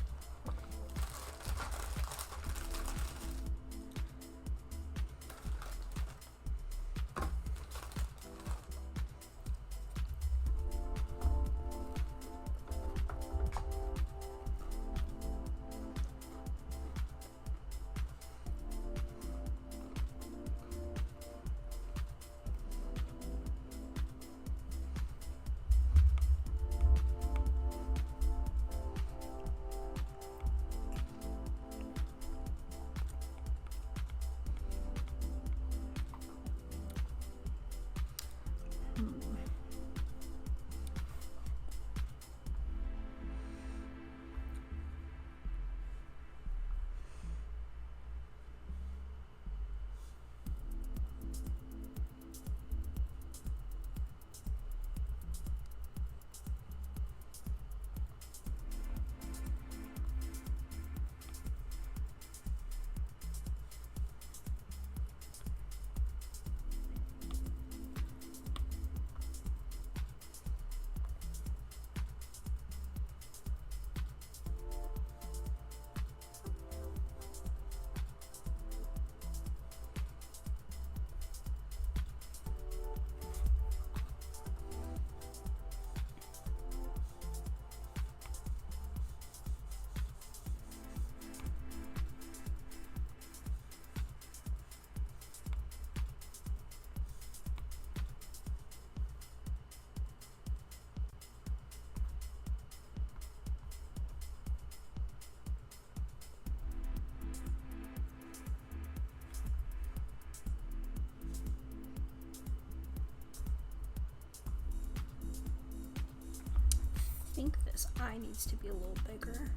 I think this eye needs to be a little bigger.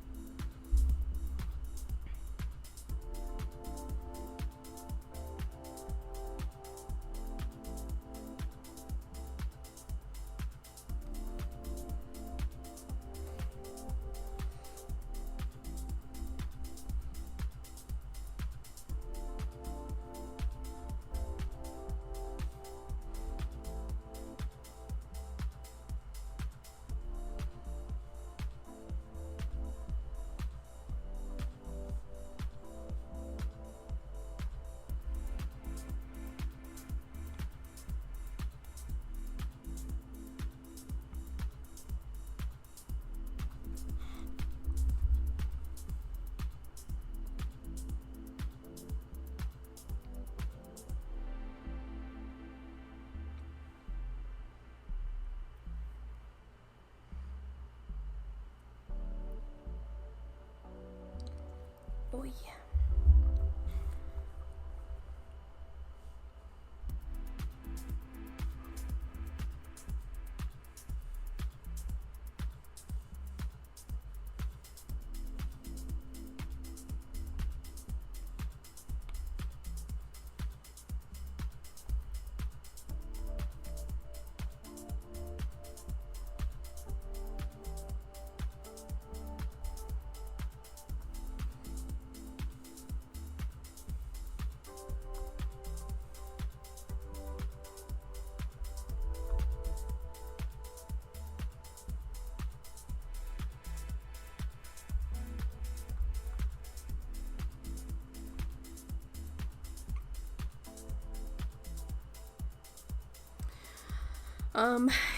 Oh yeah.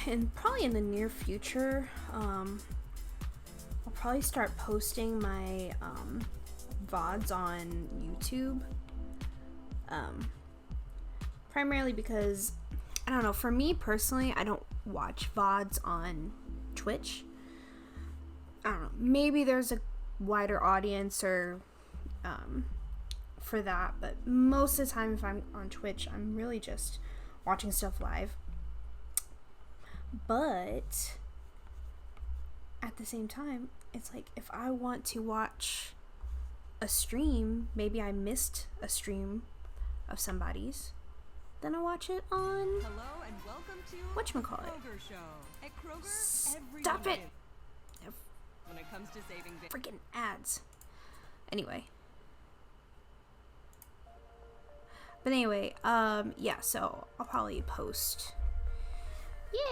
And probably in the near future, I'll probably start posting my VODs on YouTube. Primarily because, I don't know, for me personally, I don't watch VODs on Twitch. I don't know, maybe there's a wider audience or for that, but most of the time if I'm on Twitch, I'm really just watching stuff live. But at the same time, it's like if I want to watch a stream, maybe I missed a stream of somebody's, then I'll watch it on Hello and welcome to whatchamacallit. Kroger Show. At Kroger, Stop it! when it comes to saving Freaking ads. Anyway. But anyway, yeah, so I'll probably post.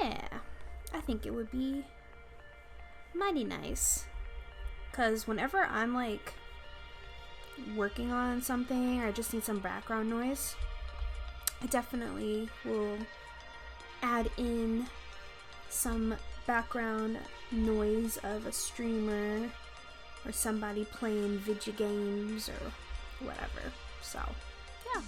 Yeah, I think it would be mighty nice. Because whenever I'm like working on something or I just need some background noise, I definitely will add in some background noise of a streamer or somebody playing video games or whatever. So, yeah.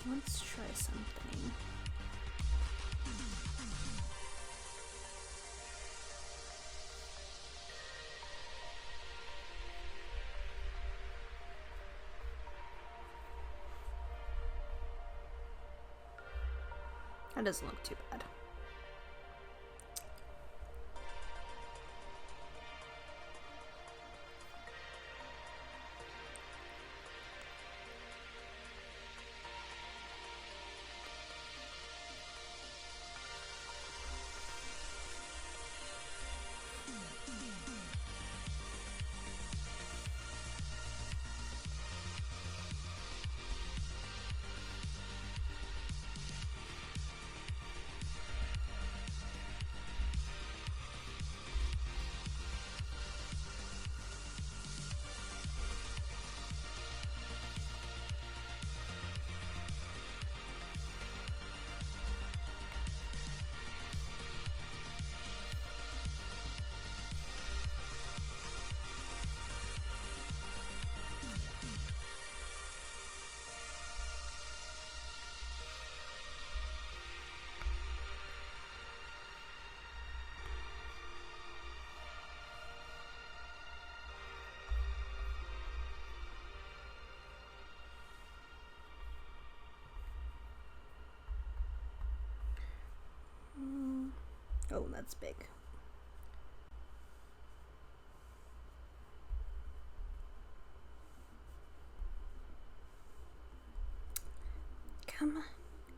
Let's try something. That doesn't look too bad. Oh, that's big. Come on.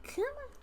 Come on.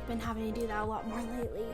Been having to do that a lot more lately.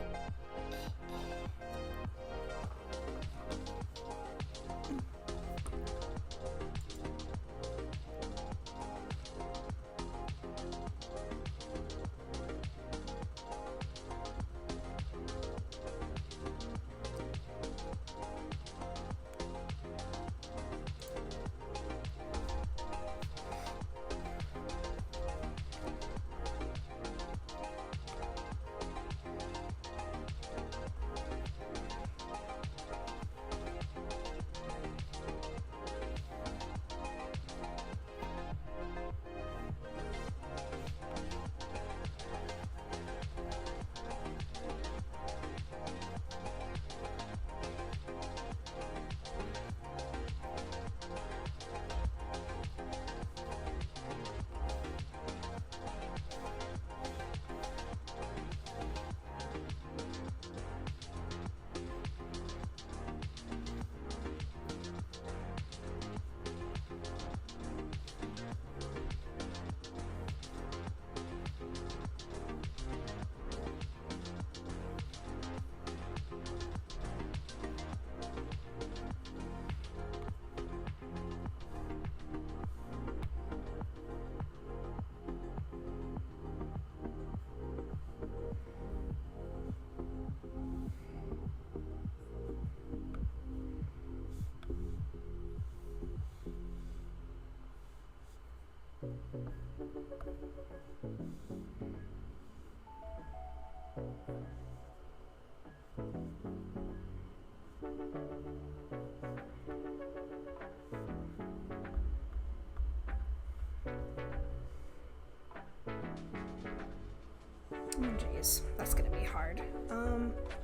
Oh, jeez. Anyways, that's gonna be hard.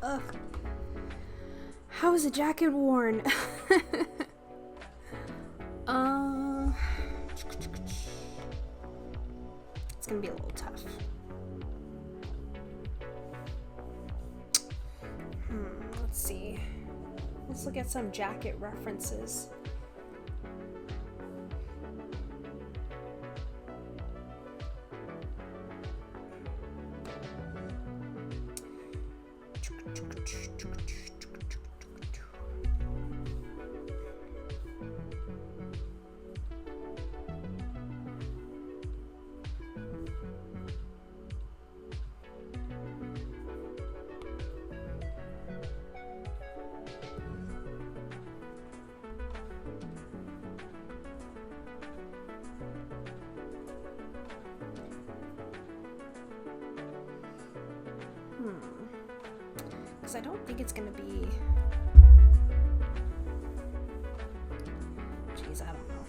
Ugh. How is a jacket worn? It's gonna be a little tough. Let's see. Let's look at some jacket references. Because I don't think it's gonna be. Jeez, I don't know.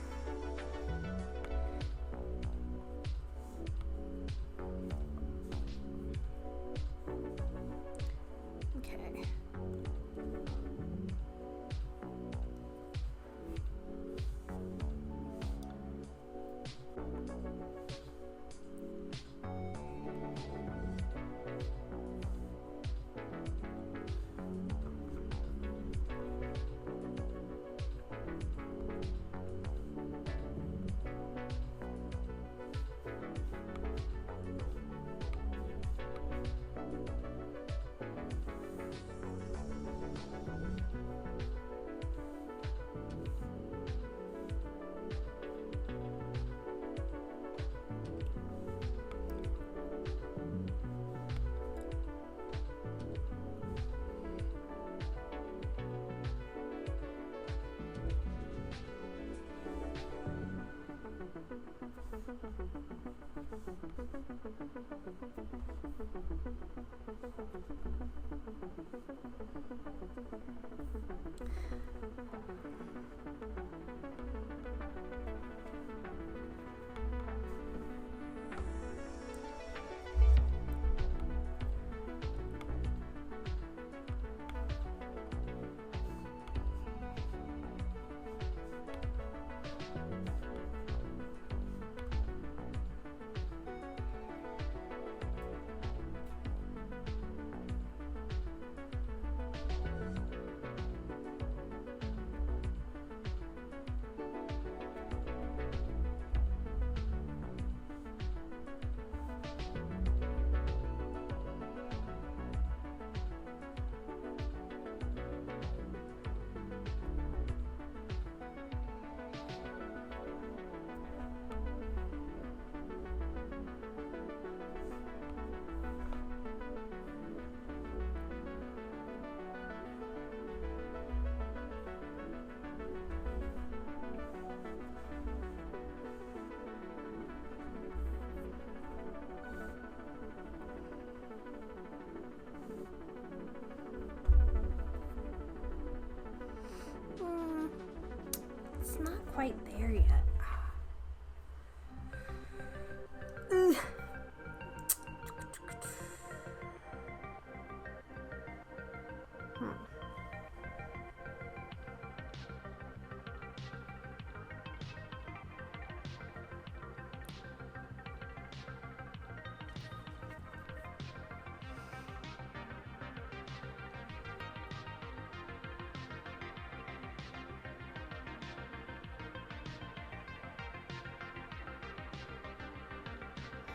Okay. Quite there yet. Ugh.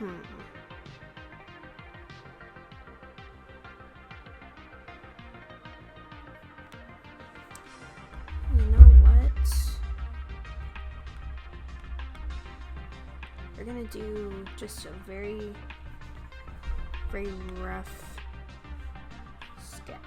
You know what? We're gonna do just a very, very rough sketch.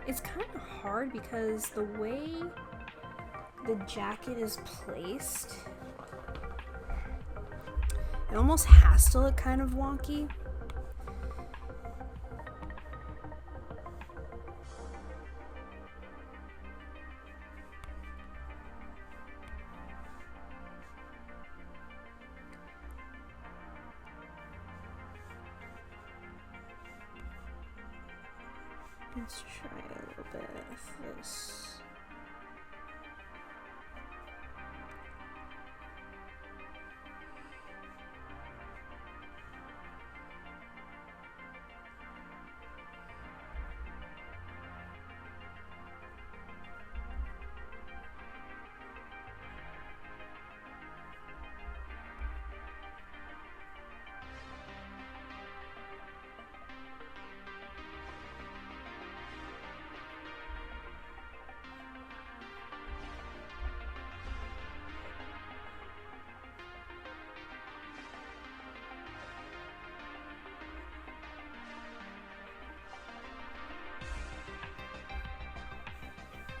It's kind of hard because the way the jacket is placed, it almost has to look kind of wonky. Let's try a little bit of this.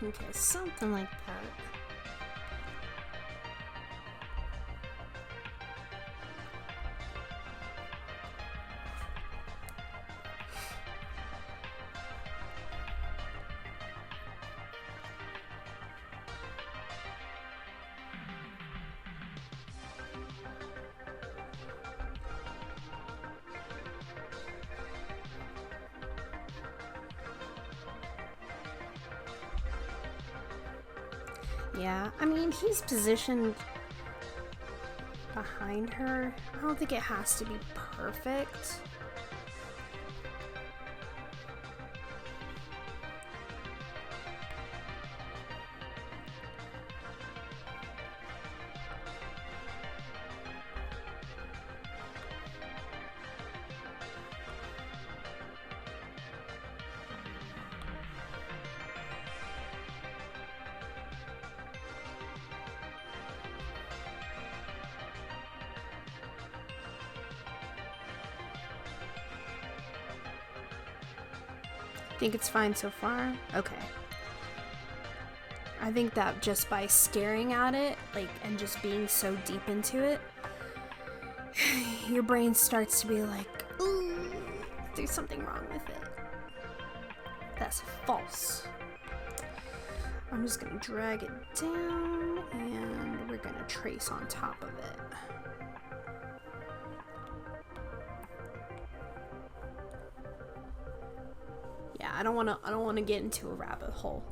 Okay, something like that. Yeah, I mean, he's positioned behind her. I don't think it has to be perfect. Think it's fine so far? Okay. I think that just by staring at it, like, and just being so deep into it, your brain starts to be like, ooh, there's something wrong with it. That's false. I'm just gonna drag it down, and we're gonna trace on top of it. Yeah, I don't wanna get into a rabbit hole.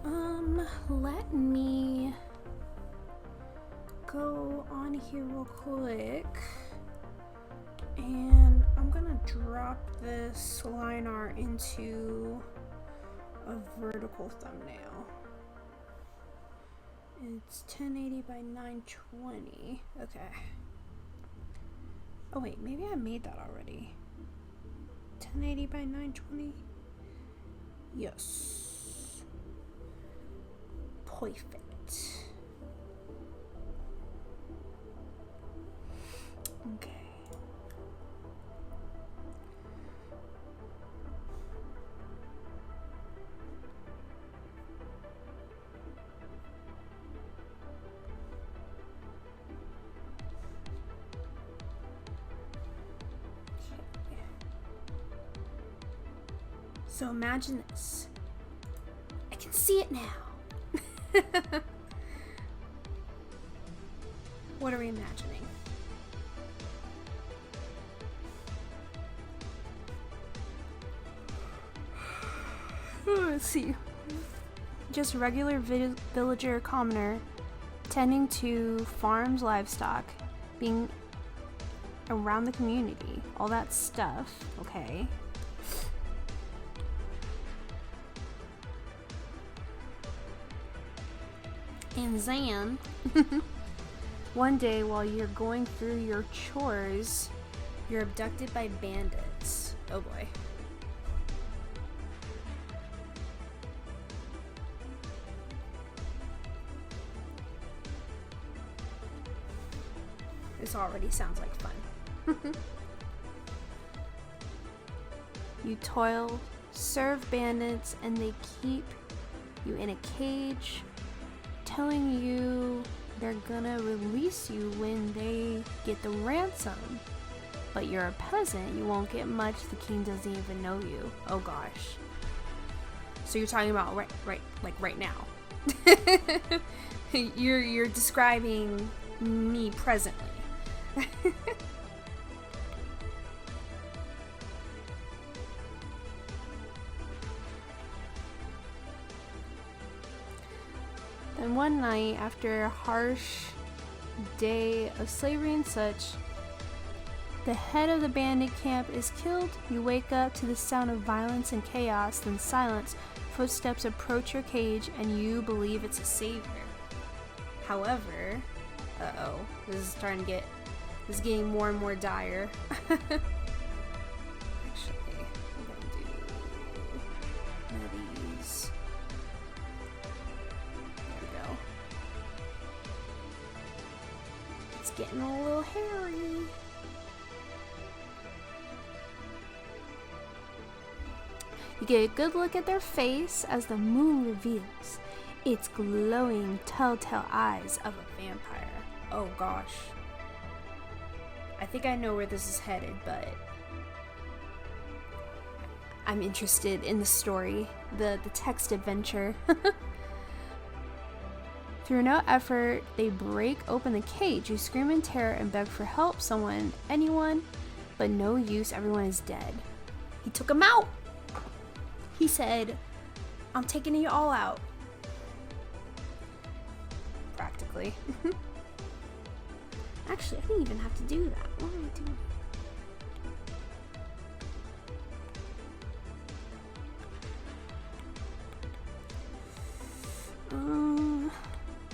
Let me go on here real quick, and I'm gonna drop this line art into a vertical thumbnail. It's 1080 by 920. Okay. Oh wait, maybe I made that already. 1080 by 920. Yes. Perfect. Okay. So imagine this. I can see it now. What are we imagining? Let's see. Just regular villager commoner tending to farms, livestock, being around the community, all that stuff. Okay. And then, one day while you're going through your chores, you're abducted by bandits. Oh boy. This already sounds like fun. You toil, serve bandits, and they keep you in a cage, telling you they're gonna release you when they get the ransom. But you're a peasant, you won't get much, the king doesn't even know you. Oh gosh. So you're talking about right now. You're describing me presently. And one night, after a harsh day of slavery and such, the head of the bandit camp is killed. You wake up to the sound of violence and chaos, then silence. Footsteps approach your cage, and you believe it's a savior. However, this is getting more and more dire. Actually, I'm gonna do one of these. It's getting a little hairy. You get a good look at their face as the moon reveals its glowing telltale eyes of a vampire. Oh gosh. I think I know where this is headed, but I'm interested in the story, the text adventure. Through no effort, they break open the cage. You scream in terror and beg for help, someone, anyone, but no use, everyone is dead. He took them out! He said, I'm taking you all out. Practically. Actually, I didn't even have to do that. What am I doing?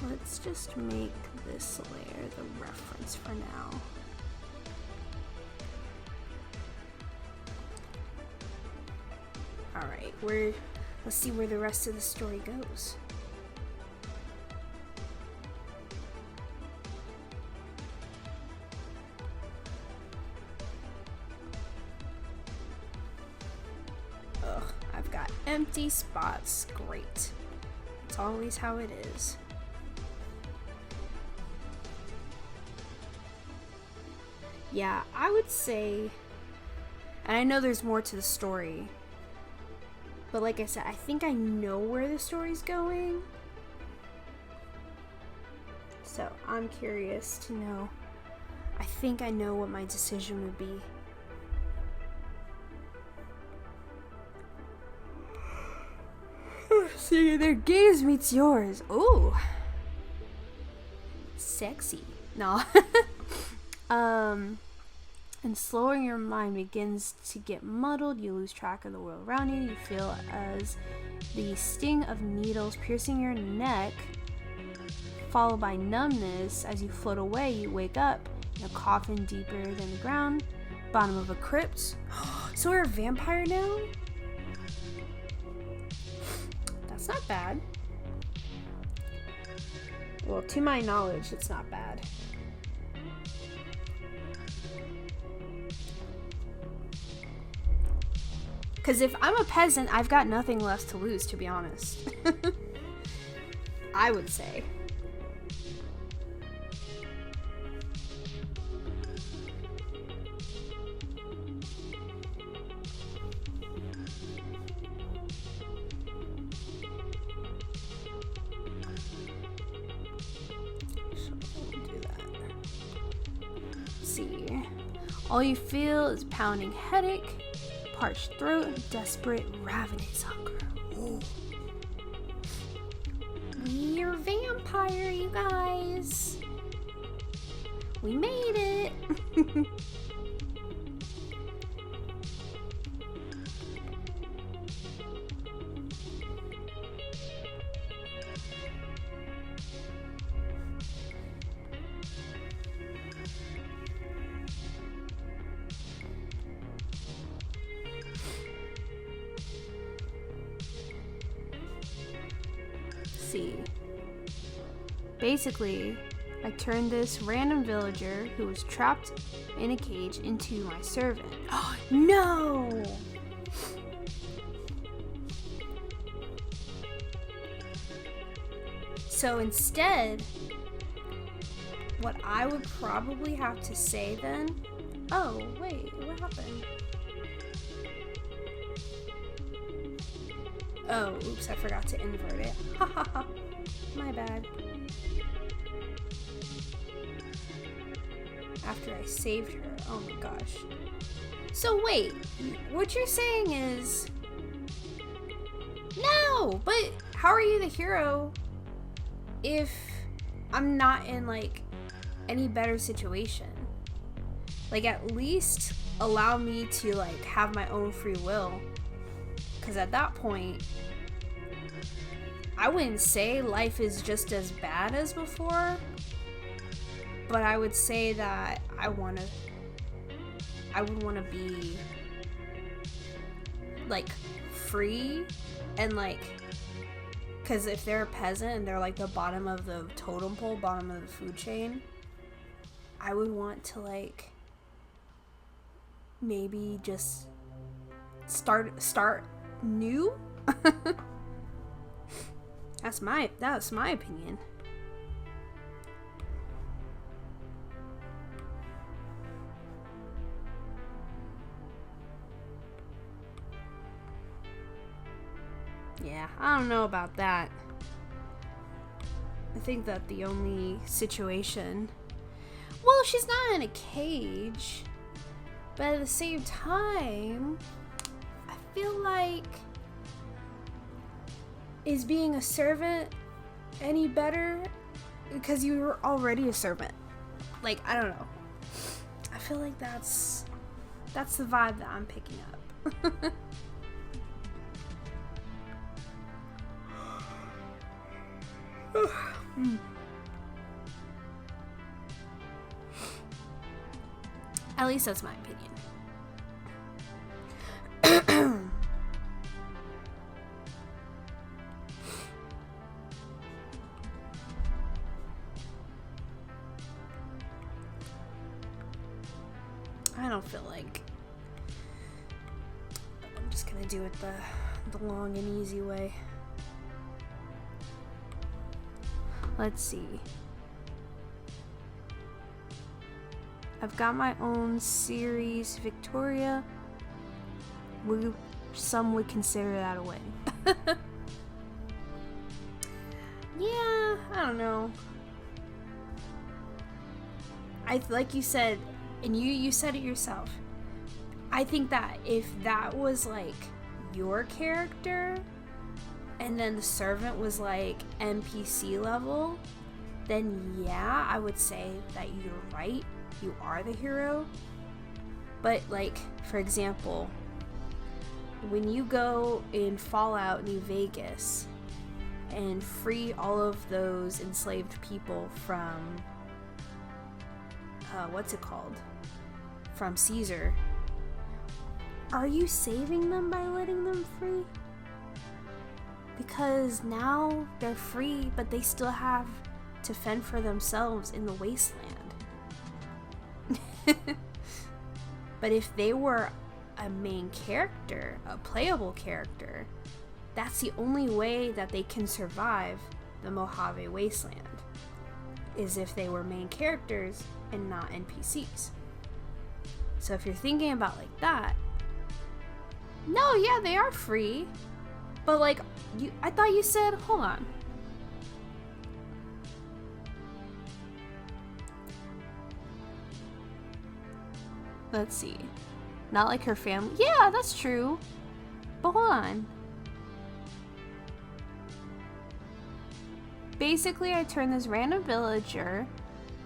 Let's just make this layer the reference for now. Alright, let's see where the rest of the story goes. Ugh, I've got empty spots. Great. It's always how it is. Yeah, I would say, and I know there's more to the story, but like I said, I think I know where the story's going. So I'm curious to know. I think I know what my decision would be. See, their gaze meets yours. Ooh. Sexy. No. And slowing your mind begins to get muddled. You lose track of the world around you. You feel as the sting of needles piercing your neck, followed by numbness. As you float away, you wake up in a coffin deeper than the ground, bottom of a crypt. So we're a vampire now? That's not bad. Well, to my knowledge, it's not bad. Because if I'm a peasant, I've got nothing left to lose, to be honest. I would say. All you feel is pounding headache, parched throat, and desperate, ravenous hunger. Ooh. We're vampire, you guys. We made it. Basically, I turned this random villager who was trapped in a cage into my servant. Oh, no! So instead, what I would probably have to say then... Oh, wait, what happened? Oh, oops, I forgot to invert it. Ha ha ha. My bad. After I saved her. Oh my gosh. So wait, what you're saying is... No! But how are you the hero if I'm not in, like, any better situation? Like, at least allow me to, like, have my own free will. Because at that point, I wouldn't say life is just as bad as before, but I would say that I would want to be, like, free and, like, because if they're a peasant and they're, like, the bottom of the totem pole, bottom of the food chain, I would want to, like, maybe just start new. That's my opinion. Yeah, I don't know about that. I think that the only situation... Well, she's not in a cage, but at the same time, I feel like... Is being a servant any better? Because you were already a servant. Like, I don't know. I feel like that's the vibe that I'm picking up. At least that's my opinion. I don't feel like... I'm just gonna do it the long and easy way. Let's see. I've got my own series, Victoria. Some would consider that a win. Yeah, I don't know. Like you said, and you said it yourself. I think that if that was like your character, and then the servant was like NPC level, then yeah, I would say that you're right. You are the hero. But like, for example, when you go in Fallout New Vegas and free all of those enslaved people from what's it called? From Caesar, are you saving them by letting them free? Because now they're free, but they still have to fend for themselves in the wasteland. But if they were a main character, a playable character, that's the only way that they can survive the Mojave Wasteland, is if they were main characters and not NPCs. So if you're thinking about like that, no, yeah, they are free, but like, I thought you said, hold on. Let's see. Not like her family. Yeah, that's true. But hold on. Basically, I turned this random villager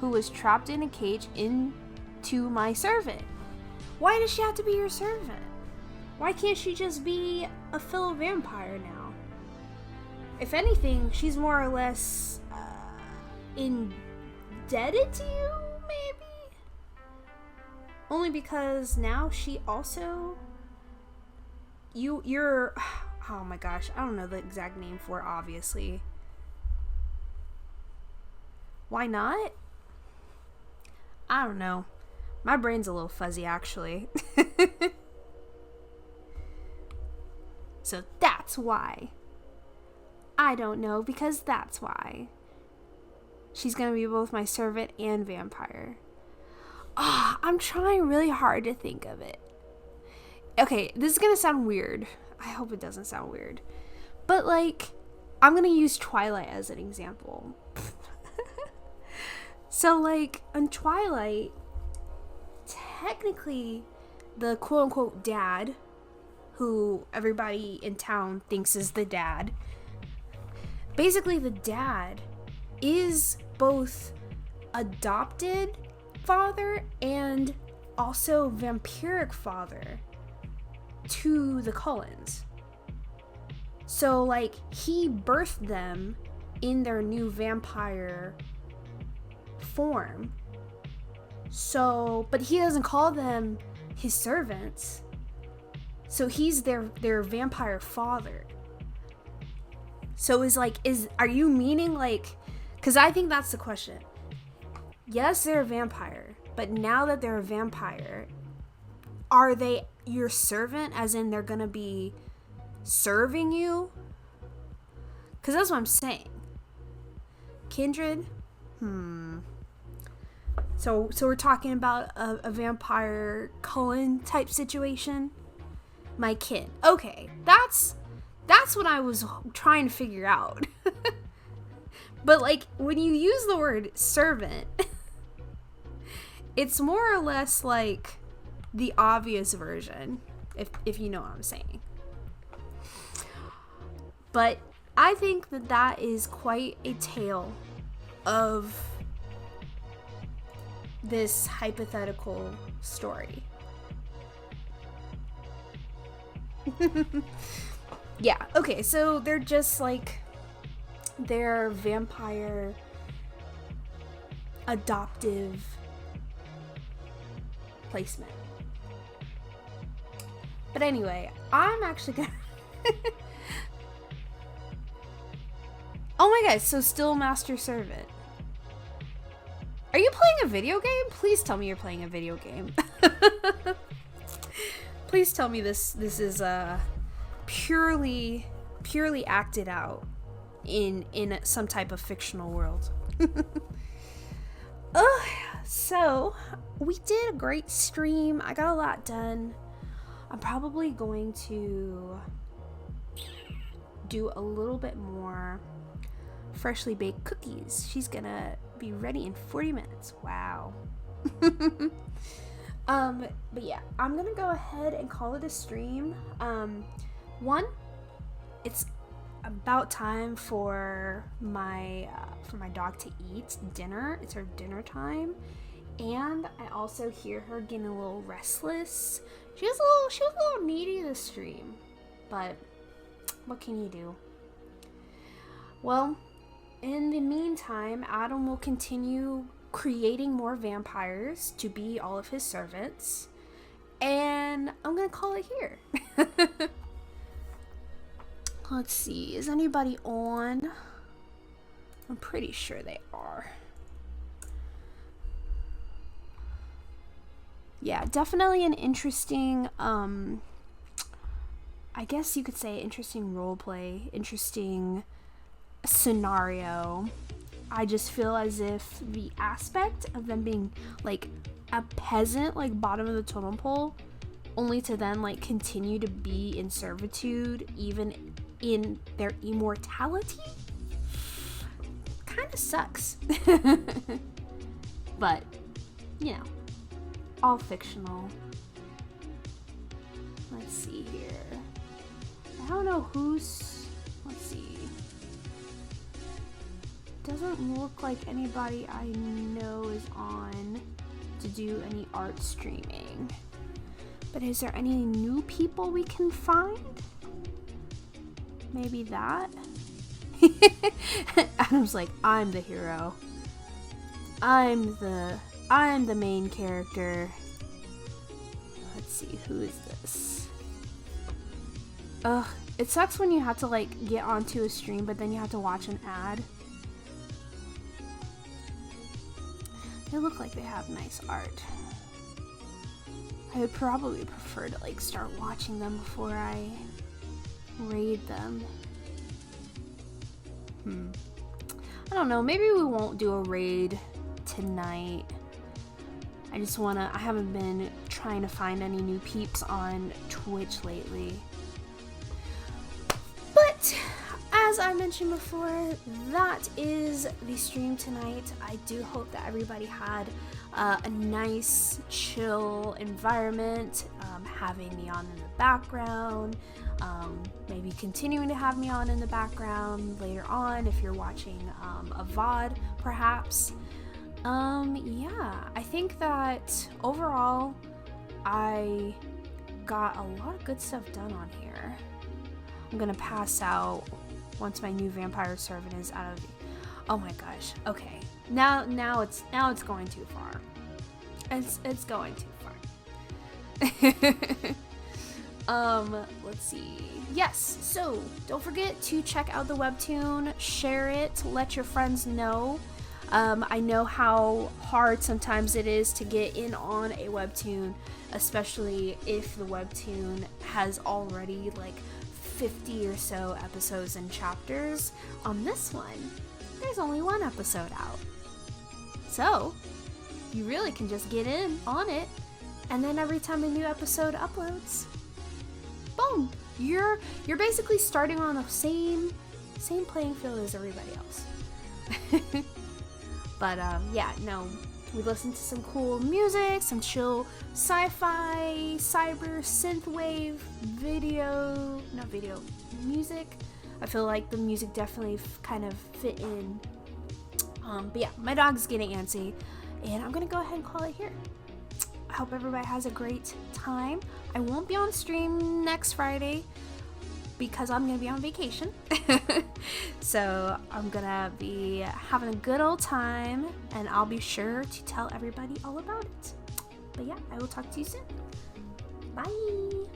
who was trapped in a cage into my servant. Why does she have to be your servant? Why can't she just be a fellow vampire now? If anything, she's more or less indebted to you, maybe? Only because now she also... You're... Oh my gosh, I don't know the exact name for it, obviously. Why not? I don't know. My brain's a little fuzzy, actually. So that's why. I don't know, because that's why. She's gonna be both my servant and vampire. Ah, I'm trying really hard to think of it. Okay, this is gonna sound weird. I hope it doesn't sound weird. But like, I'm gonna use Twilight as an example. So like, on Twilight, technically, the quote-unquote dad, who everybody in town thinks is the dad, basically the dad is both adopted father and also vampiric father to the Cullens. So like, he birthed them in their new vampire form. So, but he doesn't call them his servants. So he's their vampire father. So are you meaning like, because I think that's the question. Yes, they're a vampire, but now that they're a vampire, are they your servant, as in they're gonna be serving you? Because that's what I'm saying. Kindred? So we're talking about a vampire Cullen type situation? My kin. Okay, that's what I was trying to figure out. But like, when you use the word servant, it's more or less like the obvious version, if you know what I'm saying. But I think that is quite a tale of this hypothetical story. Yeah, okay, so they're just like their vampire adoptive placement. But anyway, I'm actually gonna oh my god, so still master servant. Are you playing a video game? Please tell me you're playing a video game. Please tell me this is purely acted out in some type of fictional world. So we did a great stream. I got a lot done. I'm probably going to do a little bit more freshly baked cookies. She's gonna be ready in 40 minutes. Wow. But yeah, I'm gonna go ahead and call it a stream. One, it's about time for my dog to eat dinner. It's her dinner time, and I also hear her getting a little restless. She was a little needy this stream, but what can you do? Well, in the meantime, Adam will continue creating more vampires to be all of his servants, and I'm gonna call it here. Let's see, is anybody on? I'm pretty sure they are. Yeah, definitely an interesting, I guess you could say interesting roleplay, interesting scenario. I just feel as if the aspect of them being like a peasant, like bottom of the totem pole, only to then like continue to be in servitude even in their immortality, kind of sucks. But you know, all fictional. Let's see here. I don't know who's, let's see. Doesn't look like anybody I know is on to do any art streaming. But is there any new people we can find? Maybe that? Adam's like, I'm the hero. I'm the main character. Let's see, who is this? Ugh, it sucks when you have to like get onto a stream, but then you have to watch an ad. They look like they have nice art. I would probably prefer to like start watching them before I raid them. I don't know, maybe we won't do a raid tonight. I haven't been trying to find any new peeps on Twitch lately. But as I mentioned before, that is the stream tonight. I do hope that everybody had a nice, chill environment, having me on in the background, maybe continuing to have me on in the background later on if you're watching a VOD, perhaps. Yeah, I think that overall, I got a lot of good stuff done on here. I'm gonna pass out once my new vampire servant is out of the... Oh my gosh. Okay. Now it's going too far. It's going too far. Let's see. Yes. So don't forget to check out the webtoon, share it, let your friends know. I know how hard sometimes it is to get in on a webtoon, especially if the webtoon has already like 50 or so episodes and chapters. On this one, there's only one episode out. So, you really can just get in on it, and then every time a new episode uploads, boom, you're basically starting on the same playing field as everybody else. But yeah, no, we listened to some cool music, some chill sci-fi, cyber, synthwave, music. I feel like the music definitely kind of fit in. But yeah, my dog's getting antsy, and I'm gonna go ahead and call it here. I hope everybody has a great time. I won't be on stream next Friday because I'm gonna be on vacation. So I'm gonna be having a good old time, and I'll be sure to tell everybody all about it. But yeah, I will talk to you soon. Bye.